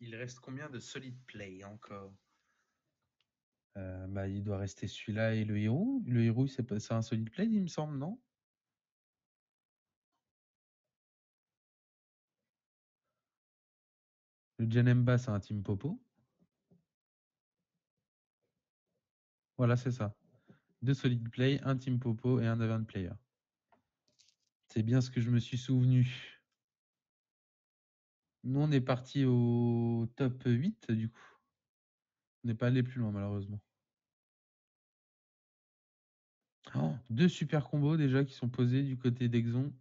Il reste combien de solid play encore? Bah, il doit rester celui-là et le héros. Le héros, c'est un solid play, il me semble, non? Le Janemba, c'est un Team Popo. Voilà, c'est ça. 2 solid play, un Team Popo et un event player. C'est bien ce que je me suis souvenu. Nous, on est parti au top 8, du coup. On n'est pas allé plus loin, malheureusement. Oh, 2 super combos déjà qui sont posés du côté d'Exon.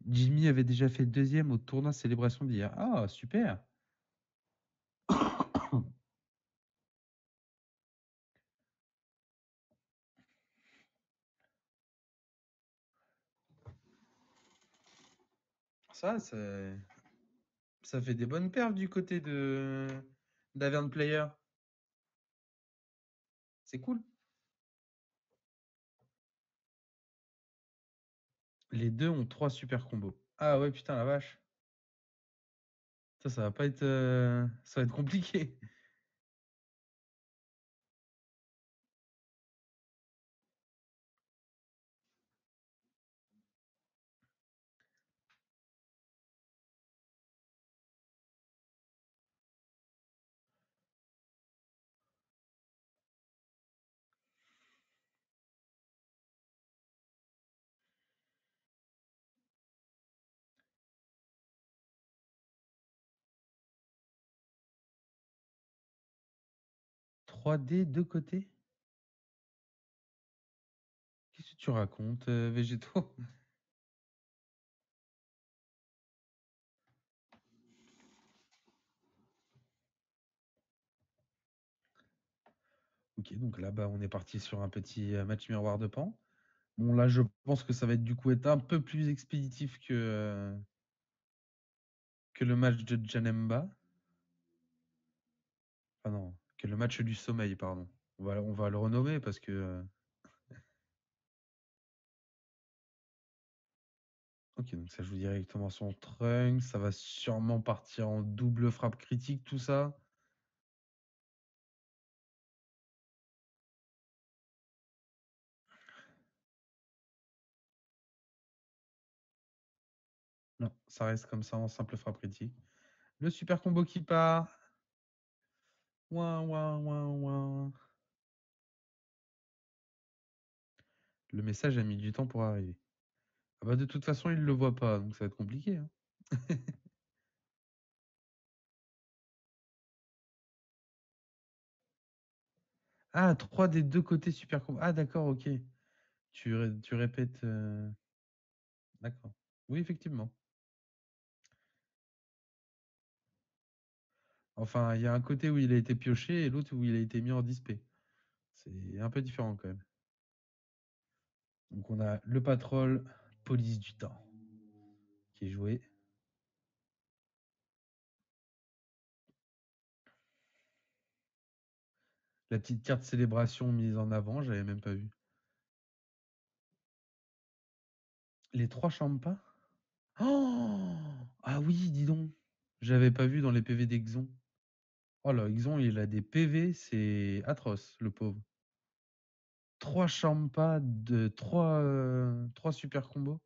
Jimmy avait déjà fait 2e au tournoi célébration d'hier. Ah, super. Ça fait des bonnes perfs du côté de d'Avern Player. C'est cool. Les deux ont 3 super combos. Ah ouais, putain, la vache. Ça va pas être... ça va être compliqué. « 3D, deux côtés ?» Qu'est-ce que tu racontes, Végétaux? Ok, donc là, bah, on est parti sur un petit match miroir de pan. Bon, là, je pense que ça va être du coup être un peu plus expéditif que le match de Janemba. Enfin non, que le match du sommeil, pardon. On va le renommer parce que... Ok, donc ça joue directement son trunk. Ça va sûrement partir en double frappe critique, tout ça. Non, ça reste comme ça en simple frappe critique. Le super combo qui part. Ouin, ouin, ouin, ouin. Le message a mis du temps pour arriver. Ah bah de toute façon, il ne le voit pas, donc ça va être compliqué. Hein. Ah, 3 des deux côtés super combo. Ah d'accord, ok. Tu répètes... D'accord. Oui, effectivement. Enfin, il y a un côté où il a été pioché et l'autre où il a été mis en display. C'est un peu différent quand même. Donc on a le patrol, police du temps, qui est joué. La petite carte célébration mise en avant, j'avais même pas vu. Les 3 Champas. Oh ah oui, dis donc. J'avais pas vu dans les PV d'Exon. Oh là, Exon, il a des PV, c'est atroce, le pauvre. 3 Champas de 3 super combos.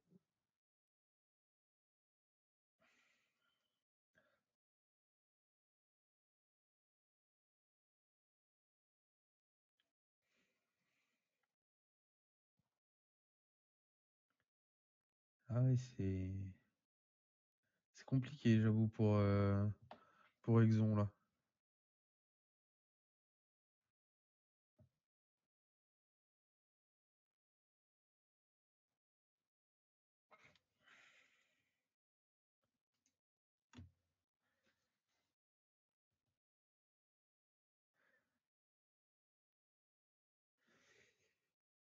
Ah oui, c'est compliqué, j'avoue, pour Exon, là.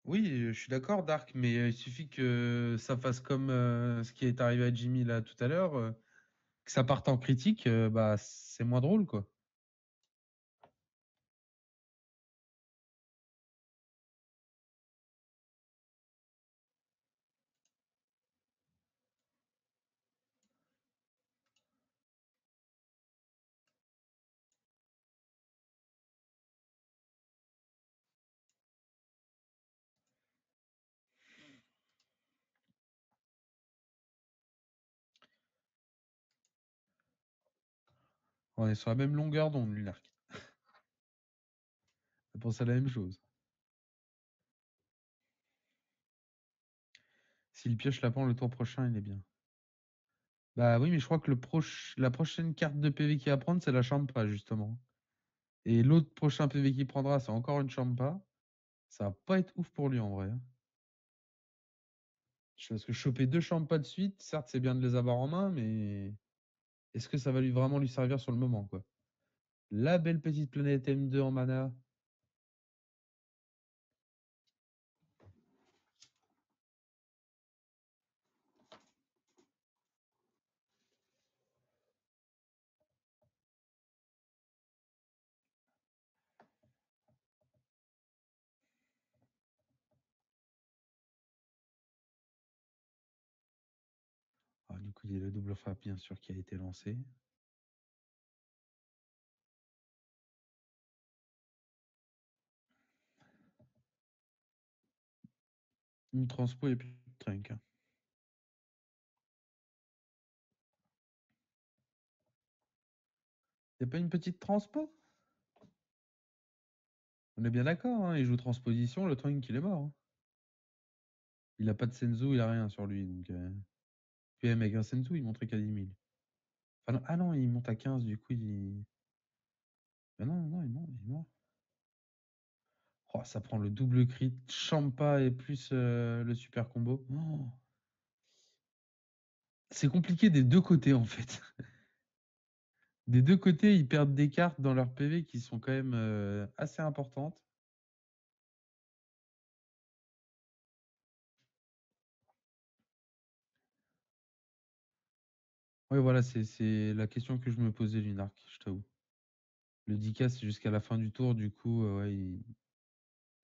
Oui, je suis d'accord, Dark, mais il suffit que ça fasse comme ce qui est arrivé à Jimmy là tout à l'heure, que ça parte en critique, bah c'est moins drôle, quoi. On est sur la même longueur d'onde, Lunark. Je pense à la même chose. S'il pioche lapin le tour prochain, il est bien. Bah oui, mais je crois que la prochaine carte de PV qu'il va prendre, c'est la Champa, justement. Et l'autre prochain PV qu'il prendra, c'est encore une Champa. Ça va pas être ouf pour lui, en vrai. Parce que choper 2 Champas de suite, certes, c'est bien de les avoir en main, mais est-ce que ça va vraiment lui servir sur le moment, quoi? La belle petite planète M2 en mana. Ah, du coup, il y a le double frappe, bien sûr, qui a été lancé. Une transpo et puis de trunk. Y a pas une petite transpo? On est bien d'accord, hein, il joue transposition, le trunk, il est mort. Hein. Il a pas de Senzu, il a rien sur lui. Donc, Puis avec un Senzu, il montrait qu'à 10 000. Enfin, non, ah non, il monte à 15, du coup, il... Ah non, non, il est mort. Oh, ça prend le double crit, Champa et plus le super combo. Oh. C'est compliqué des deux côtés, en fait. Des deux côtés, ils perdent des cartes dans leur PV qui sont quand même assez importantes. Ouais, voilà, c'est la question que je me posais, Lunark, je t'avoue. Le 10K, c'est jusqu'à la fin du tour, du coup, ouais,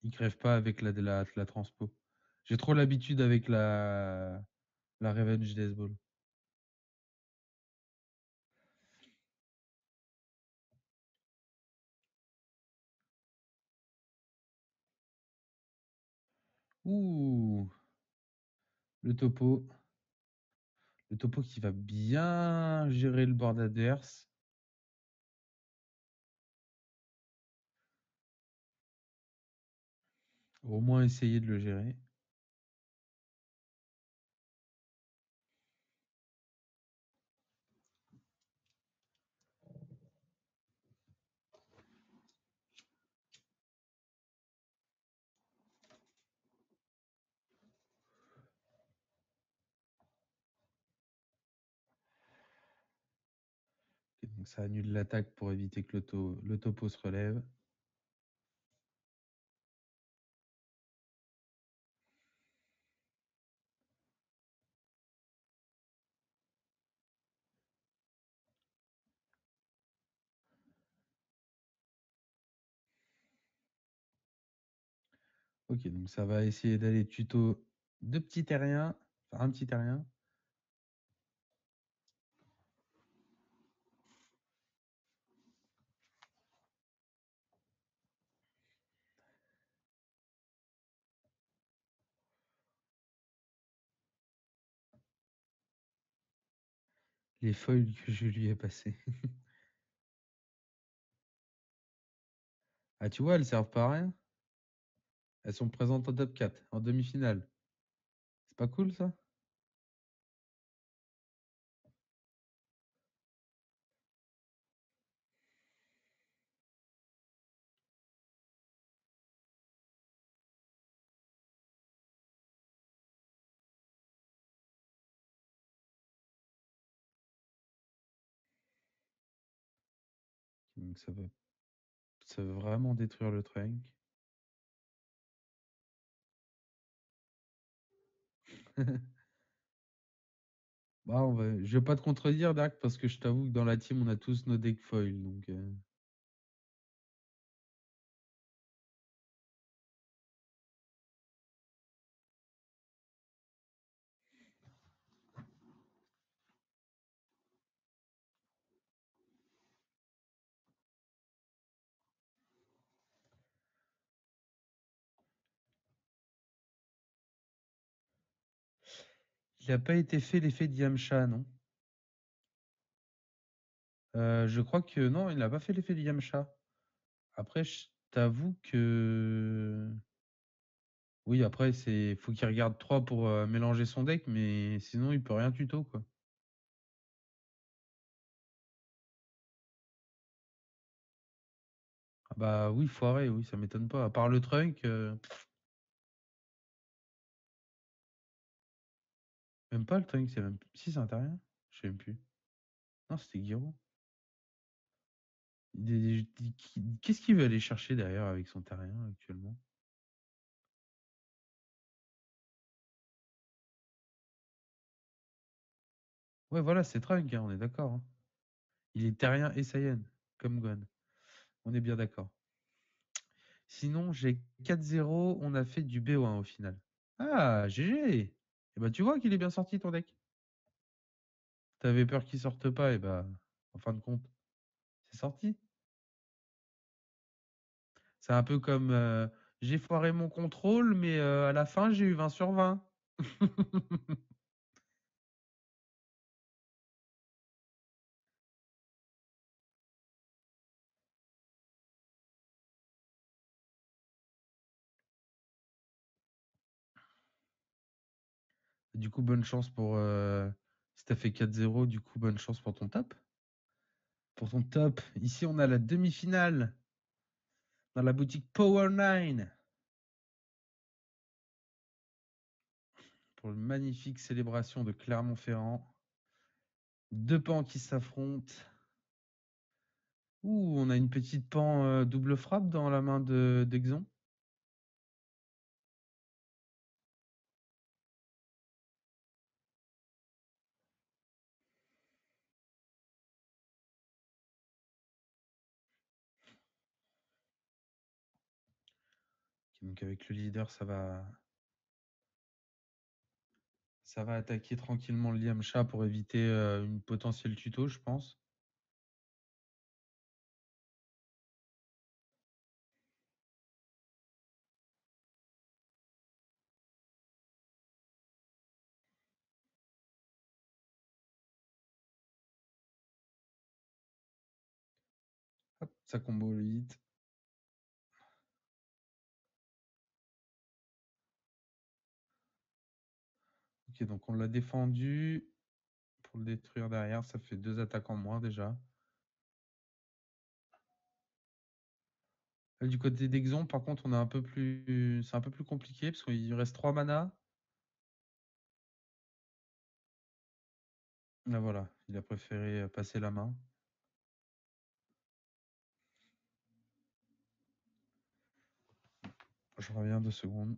il crève pas avec la transpo. J'ai trop l'habitude avec la Revenge Death Ball. Ouh, le topo. Le topo qui va bien gérer le board adverse. Au moins essayer de le gérer. Ok, donc ça annule l'attaque pour éviter que le topo se relève. Ok, donc ça va essayer d'aller tuto deux petits terriens, enfin un petit terrien. Les foils que je lui ai passées. Ah, tu vois, elles servent pas à rien. Elles sont présentes en top 4, en demi-finale. C'est pas cool ça? Donc ça veut vraiment détruire le trunk. Bah, je vais pas te contredire, Dark, parce que je t'avoue que dans la team, on a tous nos decks foil. Donc, il n'a pas été fait l'effet de Yamcha, non? Je crois que non, il n'a pas fait l'effet du Yamcha. Après, je t'avoue que... Oui, après, faut qu'il regarde 3 pour mélanger son deck, mais sinon, il peut rien tuto, quoi. Ah bah oui, foiré, oui, ça m'étonne pas. À part le trunk, même pas le trunk, c'est même... Si, c'est un terrien? Je sais même plus. Non, c'était Giro. Qu'est-ce qu'il veut aller chercher derrière avec son terrien actuellement? Ouais, voilà, c'est trunk, hein, on est d'accord, hein. Il est terrien et Saiyan, comme Gon. On est bien d'accord. Sinon, j'ai 4-0, on a fait du BO1 au final. Ah, GG! Et bah, tu vois qu'il est bien sorti ton deck. T'avais peur qu'il sorte pas, et bah, en fin de compte, c'est sorti. C'est un peu comme j'ai foiré mon contrôle, mais à la fin, j'ai eu 20 sur 20. Du coup, bonne chance pour. Si t'as fait 4-0, du coup, bonne chance pour ton top. Pour ton top, ici, on a la demi-finale dans la boutique Power 9 pour une magnifique célébration de Clermont-Ferrand. Deux pans qui s'affrontent. Ouh, on a une petite pan double frappe dans la main d'Exon. Donc avec le leader, ça va attaquer tranquillement le Liamcha pour éviter une potentielle tuto, je pense. Hop, ça combo le hit. Ok, donc on l'a défendu. Pour le détruire derrière, ça fait 2 attaques en moins déjà. Là, du côté d'Exon, par contre, c'est un peu plus compliqué parce qu'il reste 3 mana. Là voilà, il a préféré passer la main. Je reviens 2 secondes.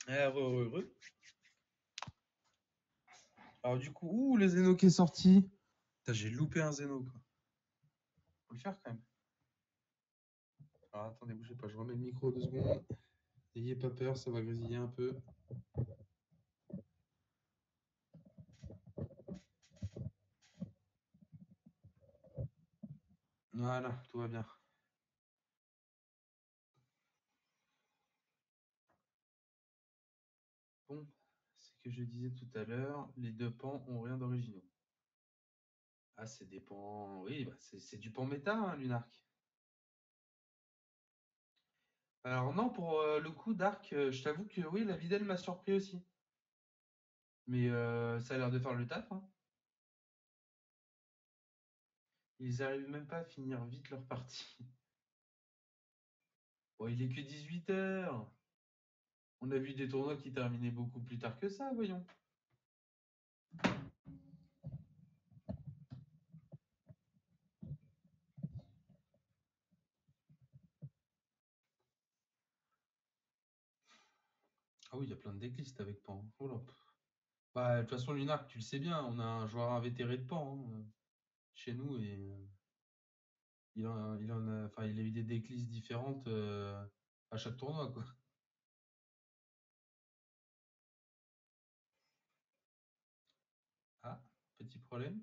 Heureux. Alors du coup, ouh, le Zeno qui est sorti. J'ai loupé un Zeno, quoi. Faut le faire quand même. Alors attendez, bougez pas, je remets le micro 2 secondes. N'ayez pas peur, ça va grésiller un peu. Voilà, tout va bien. Bon, c'est que je disais tout à l'heure, les 2 pans ont rien d'originaux. Ah, c'est des pans. Oui, bah, c'est du pan méta, hein, Lunark. Alors non, pour le coup, Dark, je t'avoue que oui, la Videl m'a surpris aussi. Mais ça a l'air de faire le taf, hein. Ils arrivent même pas à finir vite leur partie. Bon, il est que 18 h. On a vu des tournois qui terminaient beaucoup plus tard que ça, voyons. Ah oui, il y a plein de decklists avec Pan. Oh là. Bah, de toute façon, Lunark, tu le sais bien, on a un joueur invétéré de Pan, hein, chez nous et il a eu des decklists différentes à chaque tournoi, quoi. Ah, petit problème.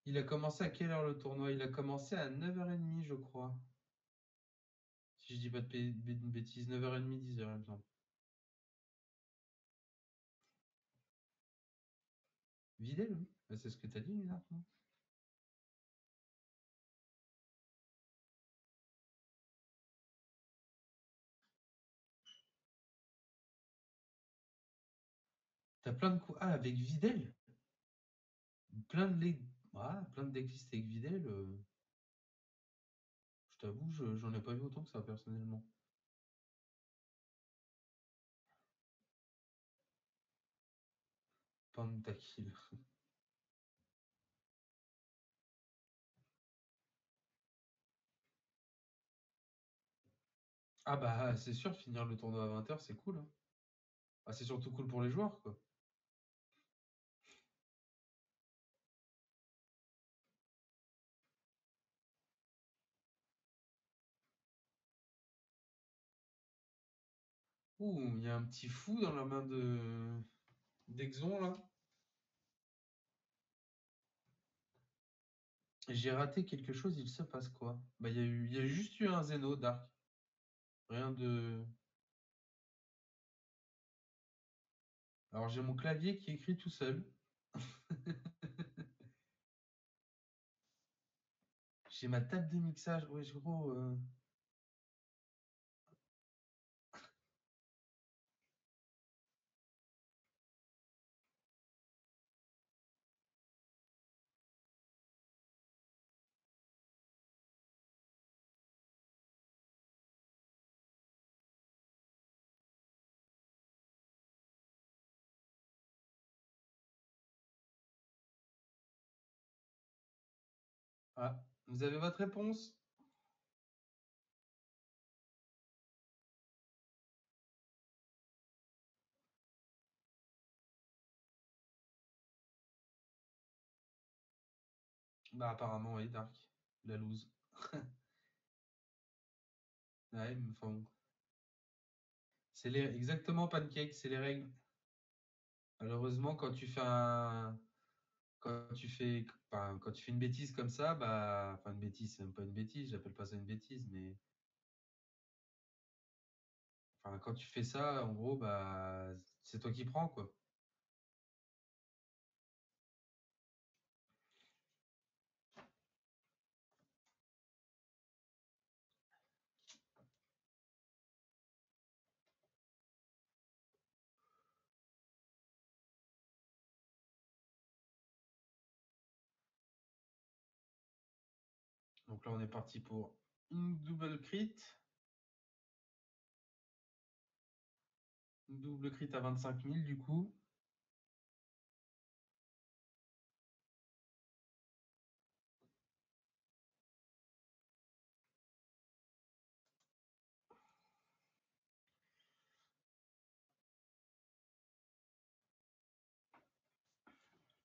Il a commencé à quelle heure le tournoi? Il a commencé à 9h30, je crois. Si je dis pas de bêtises, 9h30, 10h, il me semble. Videl, oui. Bah, c'est ce que t'as dit, Lunark, non? T'as plein de coups. Ah, avec Videl? Plein de, plein de decklists avec Videl. Je t'avoue, j'en ai pas vu autant que ça, personnellement. Pentakill. Ah bah, c'est sûr, finir le tournoi à 20h, c'est cool, hein. Ah, c'est surtout cool pour les joueurs, quoi. Ouh, il y a un petit fou dans la main de d'Exon, là. J'ai raté quelque chose, il se passe quoi? Bah, il y a juste eu un Zeno Dark. Rien de. Alors, j'ai mon clavier qui écrit tout seul. J'ai ma table de mixage. Ouais, gros. Ah, vous avez votre réponse? Bah, apparemment, oui, Dark. La loose. Ouais, mais enfin bon. Exactement, Pancake, c'est les règles. Malheureusement, quand tu fais une bêtise comme ça, bah, enfin une bêtise, c'est même pas une bêtise, j'appelle pas ça une bêtise, mais enfin quand tu fais ça, en gros, bah, c'est toi qui prends quoi. Donc là, on est parti pour une double crit à 25 000 du coup.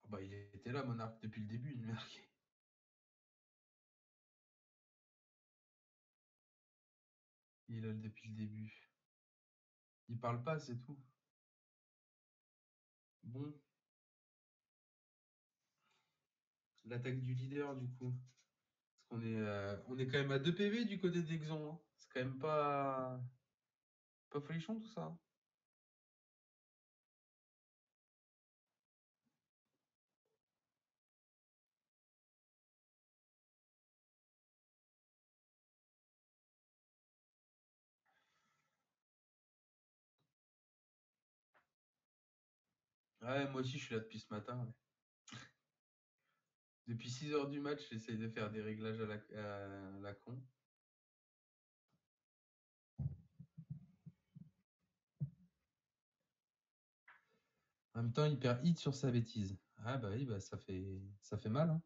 Ah bah, il était là, Monarque, depuis le début, il est marqué. Il est là depuis le début. Il parle pas, c'est tout. Bon, l'attaque du leader du coup. Parce qu'on est quand même à 2 PV du côté d'Exon, hein. C'est quand même pas folichon tout ça, hein. Ouais, moi aussi, je suis là depuis ce matin. Ouais. Depuis 6 heures du match, j'essaye de faire des réglages à la con. En même temps, il perd hit sur sa bêtise. Ah bah oui, bah ça fait mal. Hein.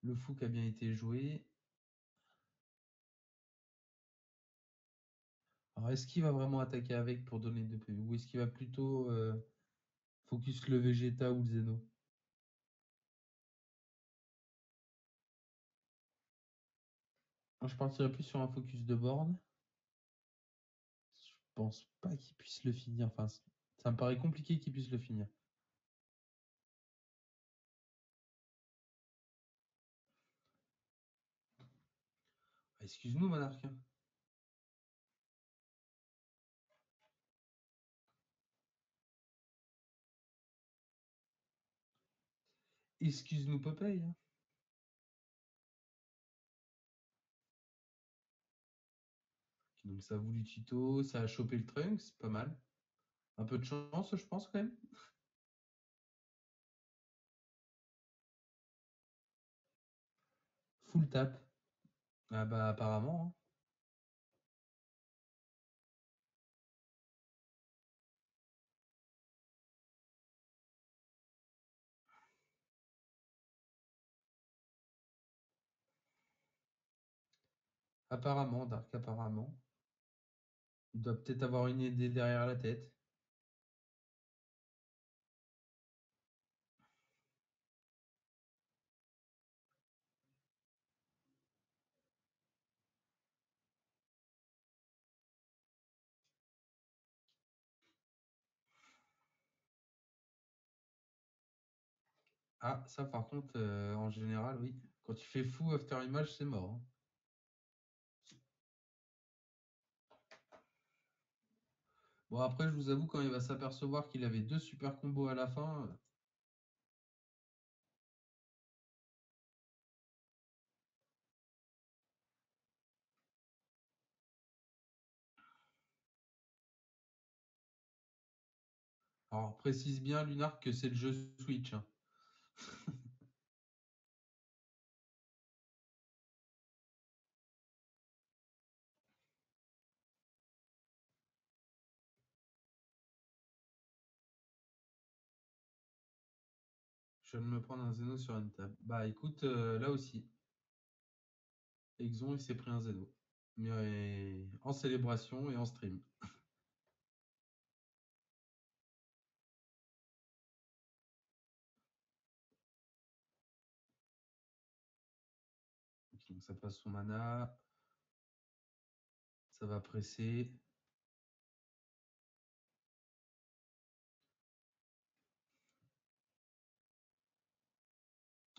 Le fou qui a bien été joué. Alors, est-ce qu'il va vraiment attaquer avec pour donner 2 PV ou est-ce qu'il va plutôt focus le Vegeta ou le Zeno? Moi, je partirais plus sur un focus de borne. Je pense pas qu'il puisse le finir. Enfin, ça me paraît compliqué qu'il puisse le finir. Excuse-nous, Monarque. Excuse-nous, Popeye. Hein. Donc, ça a voulu tuto, ça a chopé le Trunks, pas mal. Un peu de chance, je pense, quand même. Full tap. Ah bah, apparemment. Hein. Apparemment, Dark, apparemment. Il doit peut-être avoir une idée derrière la tête. Ah, ça par contre, en général, oui. Quand tu fais fou after image, c'est mort. Hein. Bon, après, je vous avoue, quand il va s'apercevoir qu'il avait 2 super combos à la fin. Alors, précise bien, Lunar, que c'est le jeu Switch. Hein. Je viens de me prendre un Zeno sur une table. Bah écoute, là aussi, Exon, il s'est pris un Zeno. Mais en célébration et en stream. Donc ça passe son mana. Ça va presser.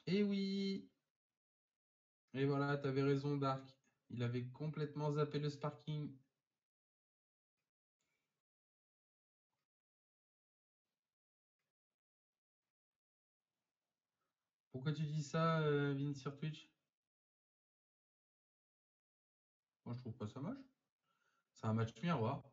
Et oui! Et voilà, t'avais raison, Dark. Il avait complètement zappé le sparking. Pourquoi tu dis ça, Vin sur Twitch? Moi, je trouve pas ça moche. C'est un match miroir.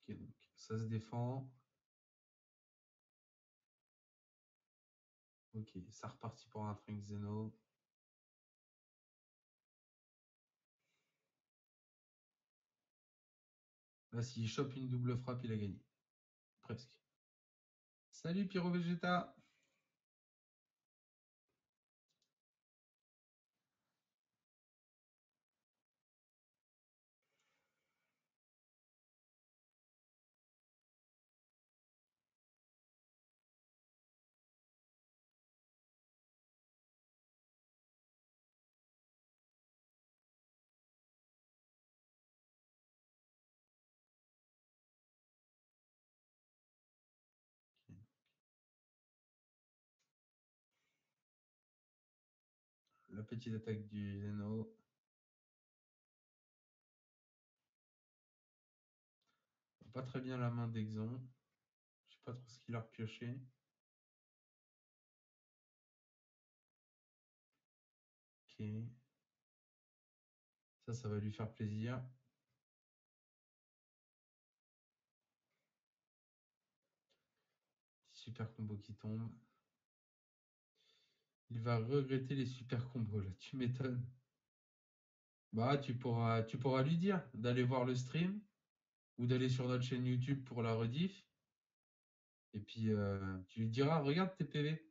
Ok, donc ça se défend. Ok, ça repartit pour un Trunk Zeno. Là, s'il chope une double frappe, il a gagné. Presque. Salut Pyro Vegeta! la petite attaque du Zeno. Pas très bien la main d'Exon. Je sais pas trop ce qu'il a repioché. Ok. Ça va lui faire plaisir. Super combo qui tombe. Il va regretter les super combos là, tu m'étonnes. Bah, tu pourras lui dire d'aller voir le stream ou d'aller sur notre chaîne YouTube pour la rediff. Et puis, tu lui diras, regarde tes PV.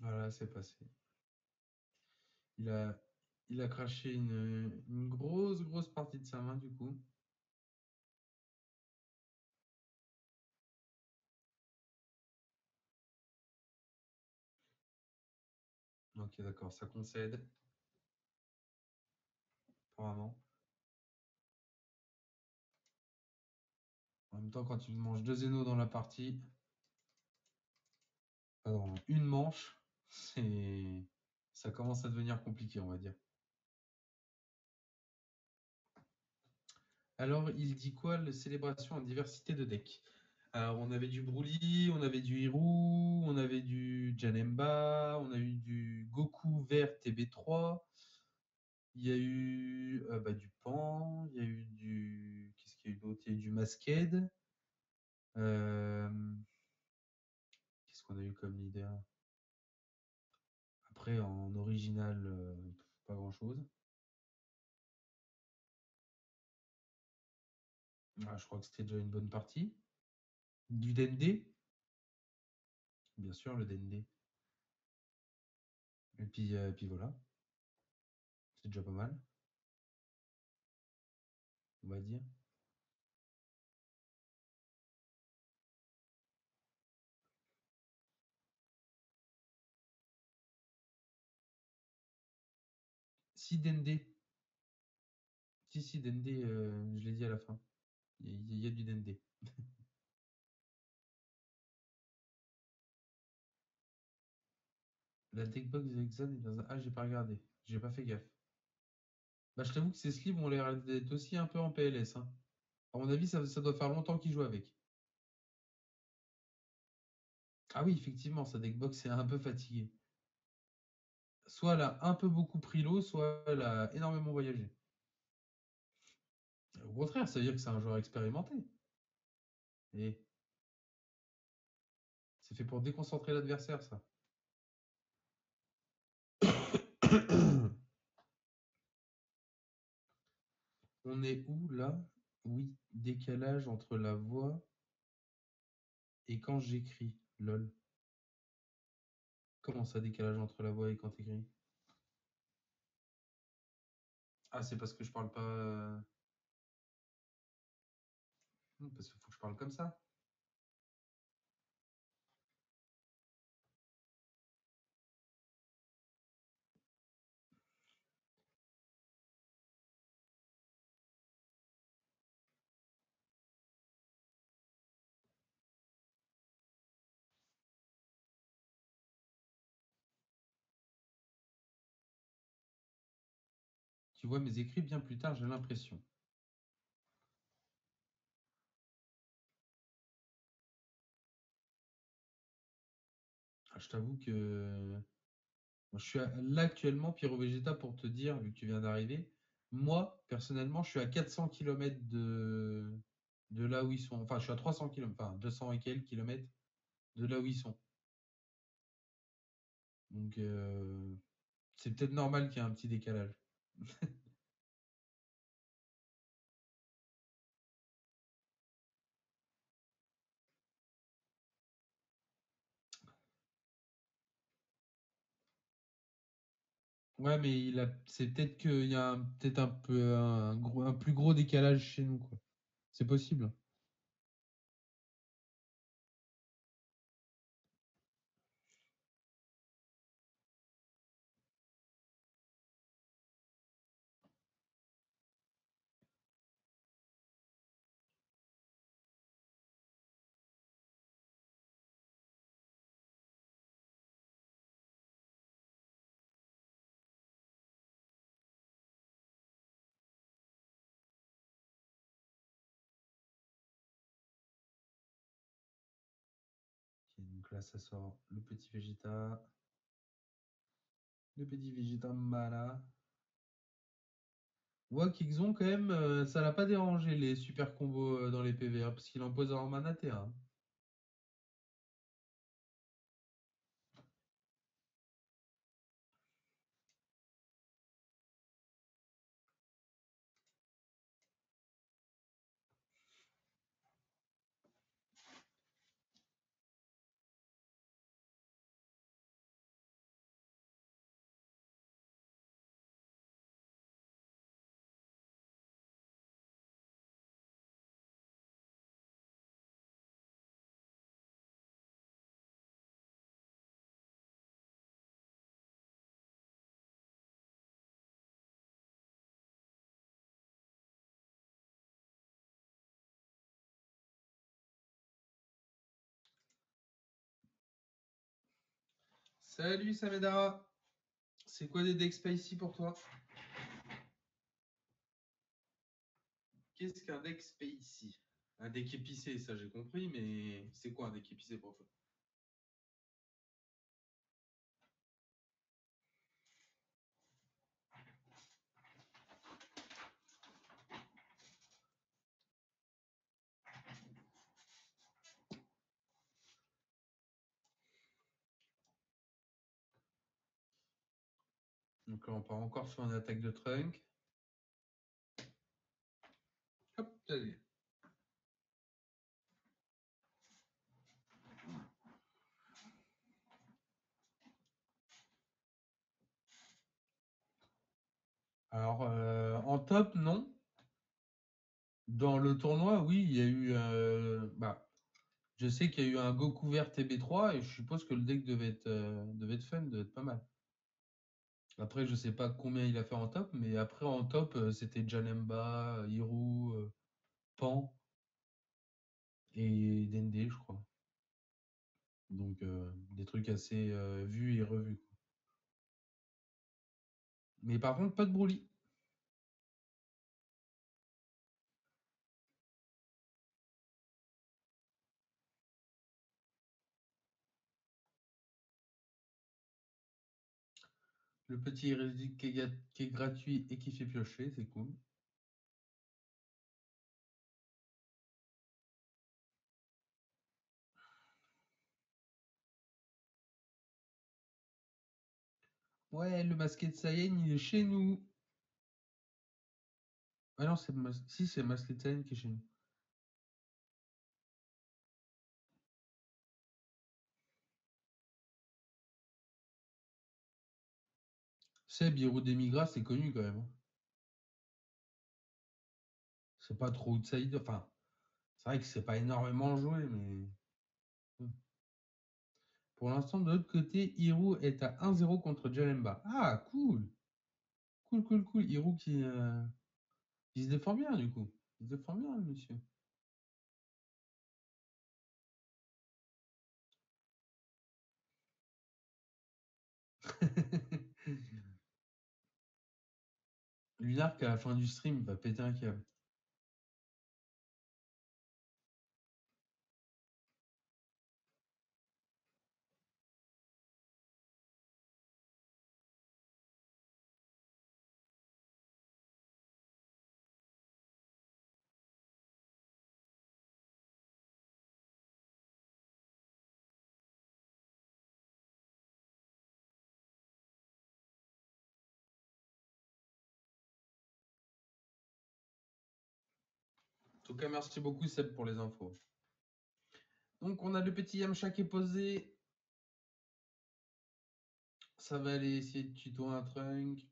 Voilà, c'est passé. Il a craché une grosse partie de sa main du coup. Ok, d'accord, ça concède. Apparemment. En même temps, quand tu manges 2 Zeno dans la partie, pardon, une manche, ça commence à devenir compliqué, on va dire. Alors, il dit quoi, la célébration en diversité de decks? Alors, on avait du Broly, on avait du Hirou, on avait du Janemba, on a eu du Goku vert TB3, il y a eu du Pan, il y a eu du. Qu'est-ce qu'il y a eu d'autre? Il y a eu du Masked. Qu'est-ce qu'on a eu comme leader? Après, en original, pas grand-chose. Ah, je crois que c'était déjà une bonne partie. Du Dende. Bien sûr, le Dende. Et puis voilà. C'est déjà pas mal, on va dire. Si Dende. Si, Dende, je l'ai dit à la fin. Il y a du Dende. La deckbox de Exxon est dans un. Ah, j'ai pas regardé. J'ai pas fait gaffe. Bah, je t'avoue que ces slips ont l'air d'être aussi un peu en PLS, hein. À mon avis, ça doit faire longtemps qu'il joue avec. Ah oui, effectivement, sa deckbox est un peu fatiguée. Soit elle a un peu beaucoup pris l'eau, soit elle a énormément voyagé. Au contraire, ça veut dire que c'est un joueur expérimenté. Et c'est fait pour déconcentrer l'adversaire, ça. On est où là? Oui, décalage entre la voix et quand j'écris. Lol. Comment ça, décalage entre la voix et quand t'écris? Ah, c'est parce que je parle pas. Parce qu'il faut que je parle comme ça. Tu vois mes écrits bien plus tard, j'ai l'impression. Ah, je t'avoue que je suis là actuellement, Pyro Vegeta, pour te dire, vu que tu viens d'arriver, moi, personnellement, je suis à 400 km de là où ils sont. Enfin, je suis à 300 km, enfin 200 et quelques kilomètres de là où ils sont. Donc, C'est peut-être normal qu'il y ait un petit décalage. Ouais, mais c'est peut-être qu'il y a peut-être un peu un plus gros décalage chez nous, quoi. C'est possible. Ok, donc là, ça sort le petit Vegeta. Le petit Vegeta Mala. On voit qu'Ixon, quand même, ça l'a pas dérangé les super combos dans les PV, hein, parce qu'il en pose en mana T1. Salut Samedara, c'est quoi des decks spicy pour toi? Qu'est-ce qu'un deck spicy? Un deck épicé, ça j'ai compris, mais c'est quoi un deck épicé pour toi? Donc là, on part encore sur une attaque de Trunk. Hop, allez. Alors, en top, non. Dans le tournoi, oui, il y a eu. Je sais qu'il y a eu un Goku vert TB3 et je suppose que le deck devait être fun, devait être pas mal. Après, je sais pas combien il a fait en top, mais après en top, c'était Janemba, Hirou, Pan et Dende, je crois. Donc, des trucs assez vus et revus, quoi. Mais par contre, pas de Broly. Le petit hérétique qui est gratuit et qui fait piocher, c'est cool. Ouais, le masqué de Saiyan, il est chez nous. Ah non, si, c'est le masqué de Saiyan qui est chez nous. Seb, Hiro Demigra, c'est connu quand même, hein. C'est pas trop outsider. Enfin, c'est vrai que c'est pas énormément joué, mais. Pour l'instant, de l'autre côté, Hiro est à 1-0 contre Jalemba. Ah, cool! Cool, cool, cool. Hiro qui se défend bien, du coup. Il se défend bien, le monsieur. Lunark, à la fin du stream, va péter un câble. tout cas, merci beaucoup Seb pour les infos. Donc on a le petit Yamcha qui est posé. Ça va aller essayer de tutoyer un trunk.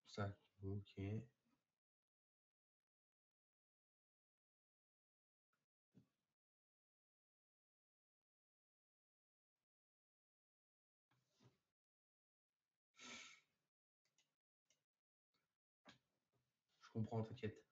Ça, ok. Je comprends, t'inquiète.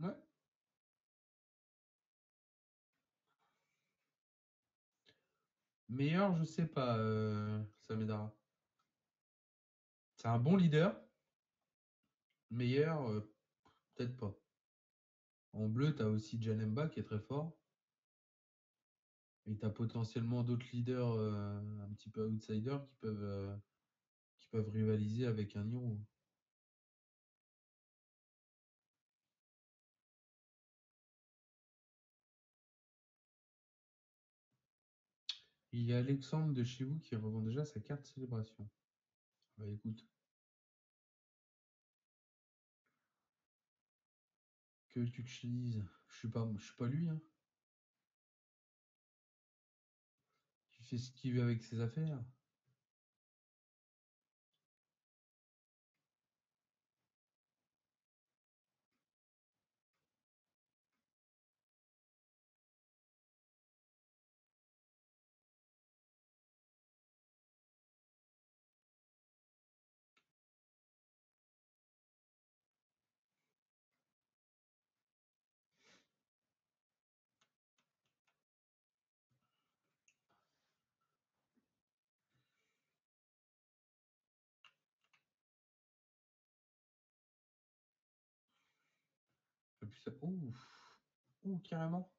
Ouais. Meilleur, je sais pas, Samedara. C'est un bon leader. Meilleur, peut-être pas. En bleu, tu as aussi Janemba qui est très fort. Et tu as potentiellement d'autres leaders un petit peu outsiders qui peuvent rivaliser avec un Hiro. Il y a Alexandre de chez vous qui revend déjà sa carte célébration. Bah écoute, que veux-tu que je te dise? Je suis pas lui, hein. Il fait ce qu'il veut avec ses affaires. Et puis ça... Ouh, ouh, carrément.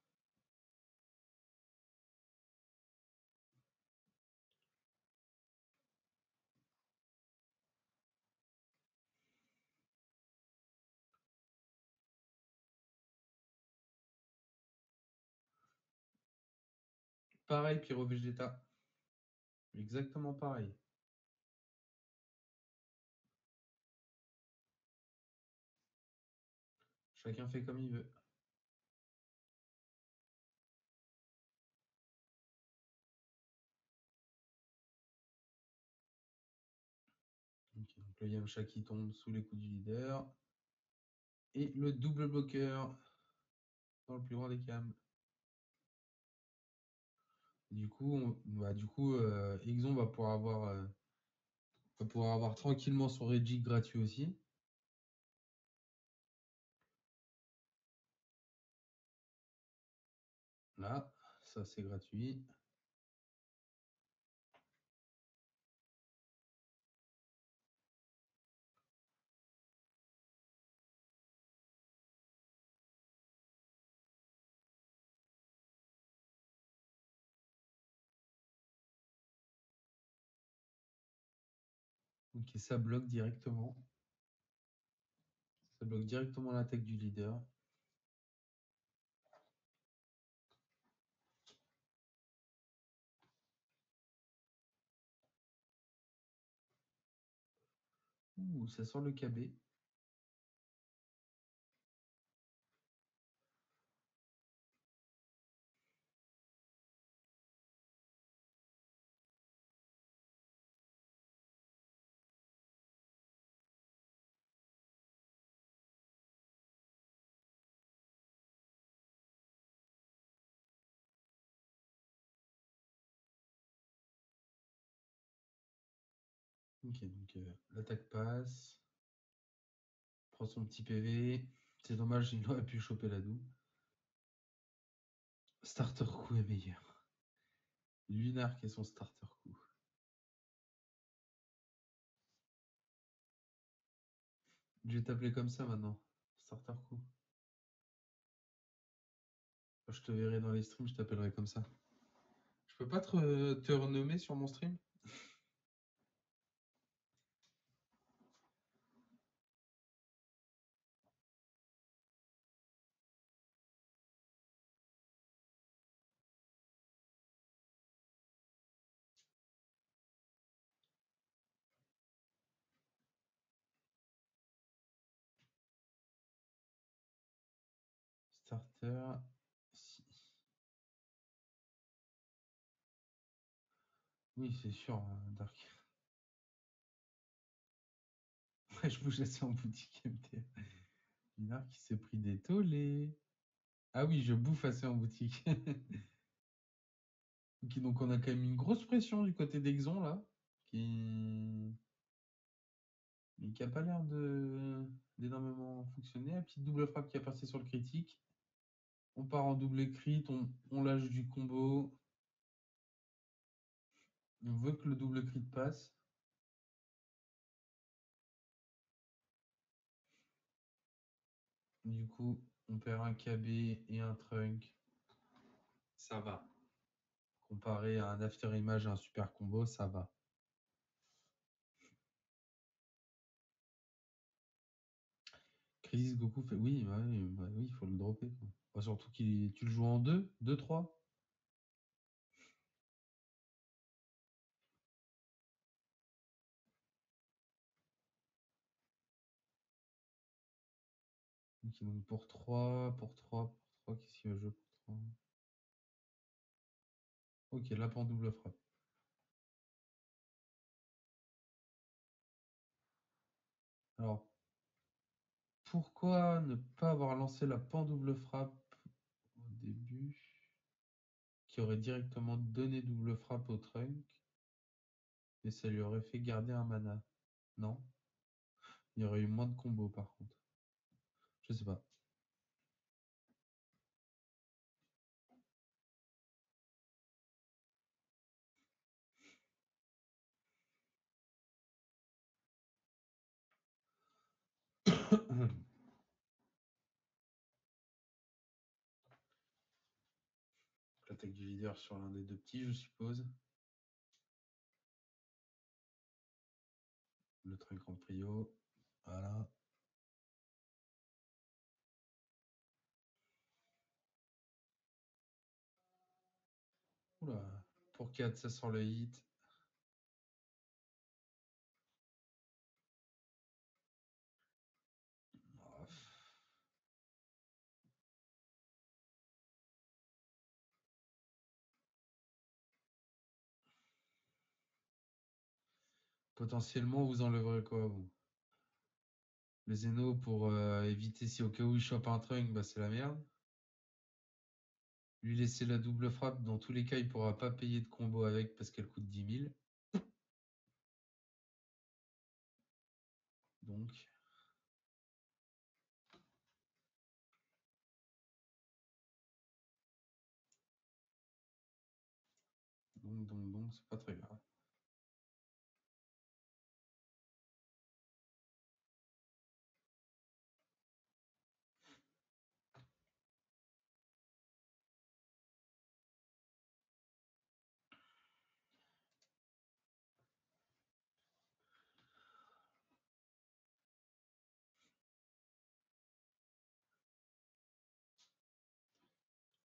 Pareil, Pyro Vegeta. Exactement pareil. Chacun fait comme il veut. Ok, donc le Yamcha qui tombe sous les coups du leader. Et le double bloqueur dans le plus grand des cams. Exon va pouvoir avoir tranquillement son Reggie gratuit aussi. Là, ça c'est gratuit. Ok, ça bloque directement. Ça bloque directement l'attaque du leader. Ouh, ça sort le KB. Ok, donc l'attaque passe. Prend son petit PV. C'est dommage, il aurait pu choper la double. Starter coup est meilleur. Lunar qui est son starter coup. Je vais t'appeler comme ça maintenant. Starter coup. Quand je te verrai dans les streams, je t'appellerai comme ça. Je peux pas te renommer sur mon stream? Starter. Si. Oui, c'est sûr, Dark. Je bouge assez en boutique MT. Lunar qui s'est pris des tollés. Ah oui, je bouffe assez en boutique. Ok, donc on a quand même une grosse pression du côté d'Exon là, qui mais qui a pas l'air d'énormément fonctionner. La petite double frappe qui a passé sur le critique. On part en double crit, on lâche du combo. On veut que le double crit passe. Du coup, on perd un KB et un trunk. Ça va. Comparé à un after image et un super combo, ça va. Crisis Goku fait. Oui, oui, il faut le dropper. Surtout tu le joues en 2, 2-3. Donc pour 3, qu'est-ce qu'il va jouer pour 3? Ok, là pour double frappe. Alors, pourquoi ne pas avoir lancé la pan-double frappe au début, qui aurait directement donné double frappe au trunk, et ça lui aurait fait garder un mana? Non? Il y aurait eu moins de combos par contre. Je sais pas. L'attaque du leader sur l'un des deux petits, je suppose. Le trunk en prio. Voilà. Oula. Pour 4, ça sort le hit. Oh. Potentiellement, vous enlèverez quoi, vous? Le Zeno pour éviter si au cas où il chope un trunk, bah c'est la merde. Lui laisser la double frappe, dans tous les cas, il pourra pas payer de combo avec parce qu'elle coûte 10 000. Donc, c'est pas très grave.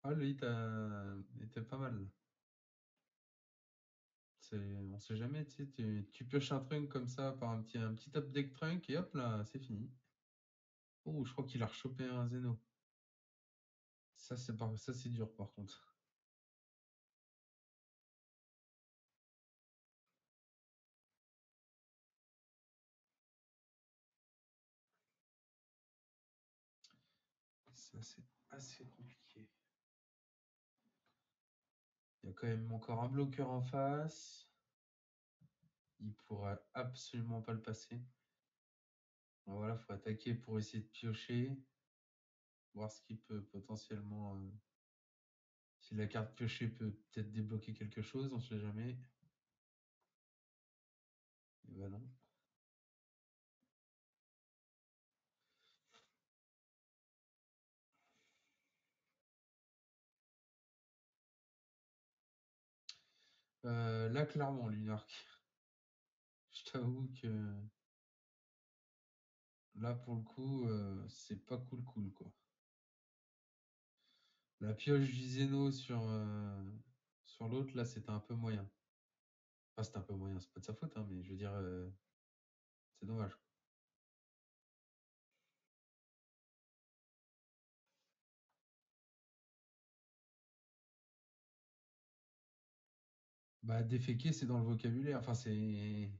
Ah, le hit était pas mal. On sait jamais, tu sais, tu pioches un trunk comme ça par un petit top deck trunk et hop là, c'est fini. Oh, je crois qu'il a rechopé un Zeno. Ça, c'est dur par contre. Ça, c'est assez compliqué. Il y a quand même encore un bloqueur en face. Il pourra absolument pas le passer. Bon, voilà, faut attaquer pour essayer de piocher. Voir ce qu'il peut potentiellement Si la carte piochée peut peut-être débloquer quelque chose, on sait jamais. Et ben non. Là, clairement, Lunark. Je t'avoue que là, pour le coup, c'est pas cool, quoi. La pioche du Zeno sur l'autre, là, c'était un peu moyen. Enfin, c'était un peu moyen, c'est pas de sa faute, hein, mais je veux dire, c'est dommage. Bah, déféquer, c'est dans le vocabulaire. Enfin, c'est.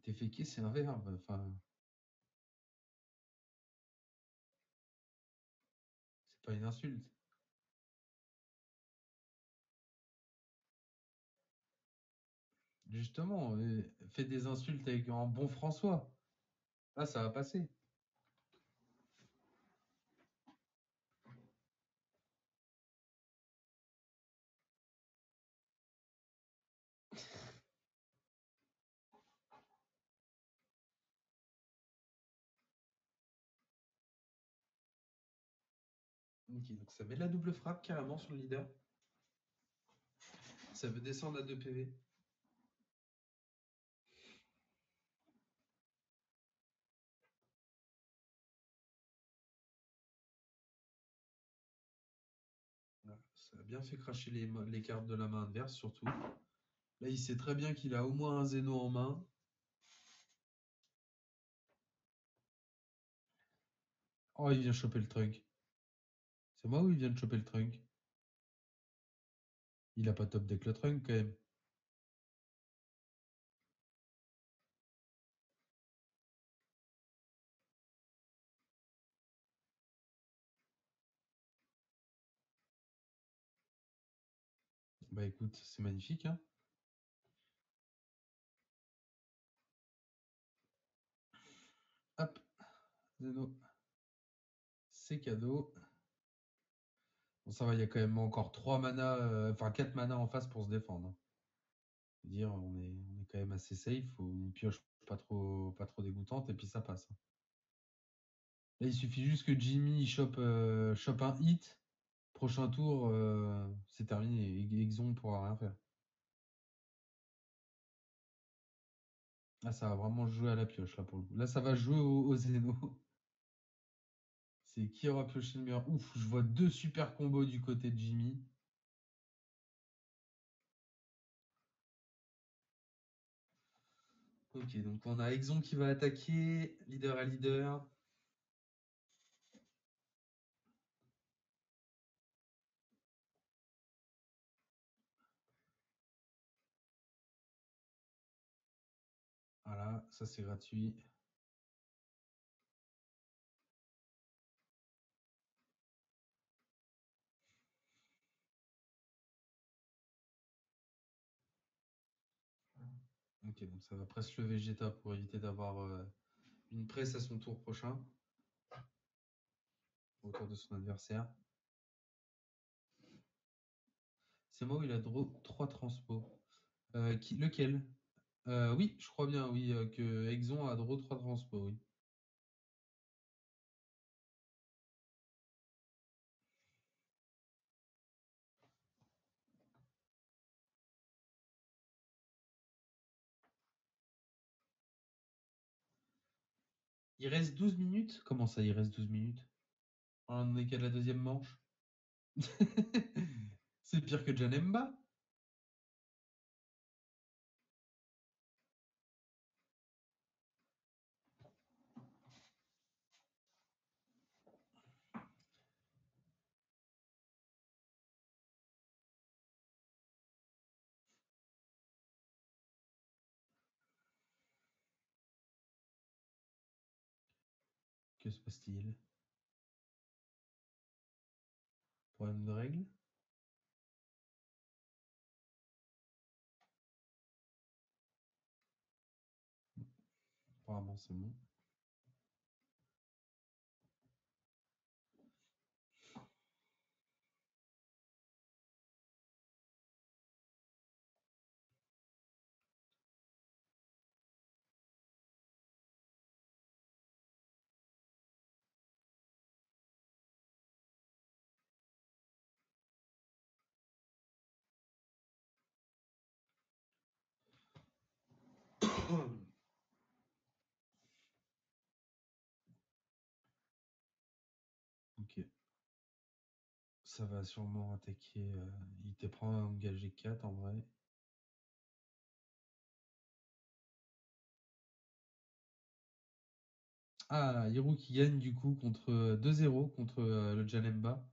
Déféquer, c'est un verbe. Enfin, c'est pas une insulte. Justement, fais des insultes avec un bon François. Là, ça va passer. Ok, donc ça met la double frappe carrément sur le leader. Ça veut descendre à 2 PV. Voilà, ça a bien fait cracher les cartes de la main adverse, surtout. Là, il sait très bien qu'il a au moins un Zeno en main. Oh, il vient choper le trunk. C'est moi ou il vient de choper le trunk? Il a pas top deck le trunk quand même. Bah écoute, c'est magnifique, hein. Hop, Zeno. C'est cadeau. Bon, ça va, il y a quand même encore 3 mana, enfin 4 mana en face pour se défendre, hein. Je veux dire, on est quand même assez safe. Faut une pioche pas trop dégoûtante et puis ça passe, hein. Là, il suffit juste que Jimmy chope un hit. Prochain tour, c'est terminé. Exon ne pourra rien faire. Là, ça va vraiment jouer à la pioche, là, pour le coup. Là, ça va jouer au Zeno. C'est qui aura pioché le meilleur. Ouf, je vois 2 super combos du côté de Jimmy. Ok, donc on a Exon qui va attaquer, leader à leader. Voilà, ça c'est gratuit. Ok, donc ça va presque le Vegeta pour éviter d'avoir une presse à son tour prochain, au tour de son adversaire. C'est moi où il a draw 3 transpos. Lequel? Oui, je crois bien, oui, que Exon a draw 3 transpos, oui. Il reste 12 minutes? Comment ça, il reste 12 minutes? On est qu'à la deuxième manche? C'est pire que Janemba? Que se passe-t-il? Problème de règle? Apparemment, c'est bon. Ok. Ça va sûrement attaquer. Il te prend un engagé 4 en vrai. Ah, Hiro qui gagne du coup contre 2-0 contre le Janemba.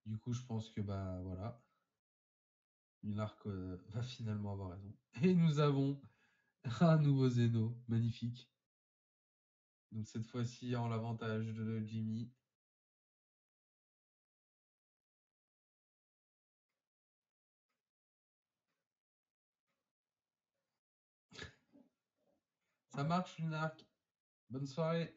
Du coup, je pense que bah voilà, Minark va finalement avoir raison. Et nous avons un nouveau Zeno, magnifique. Donc cette fois-ci en l'avantage de Jimmy. Ça marche, Minark. Bonne soirée.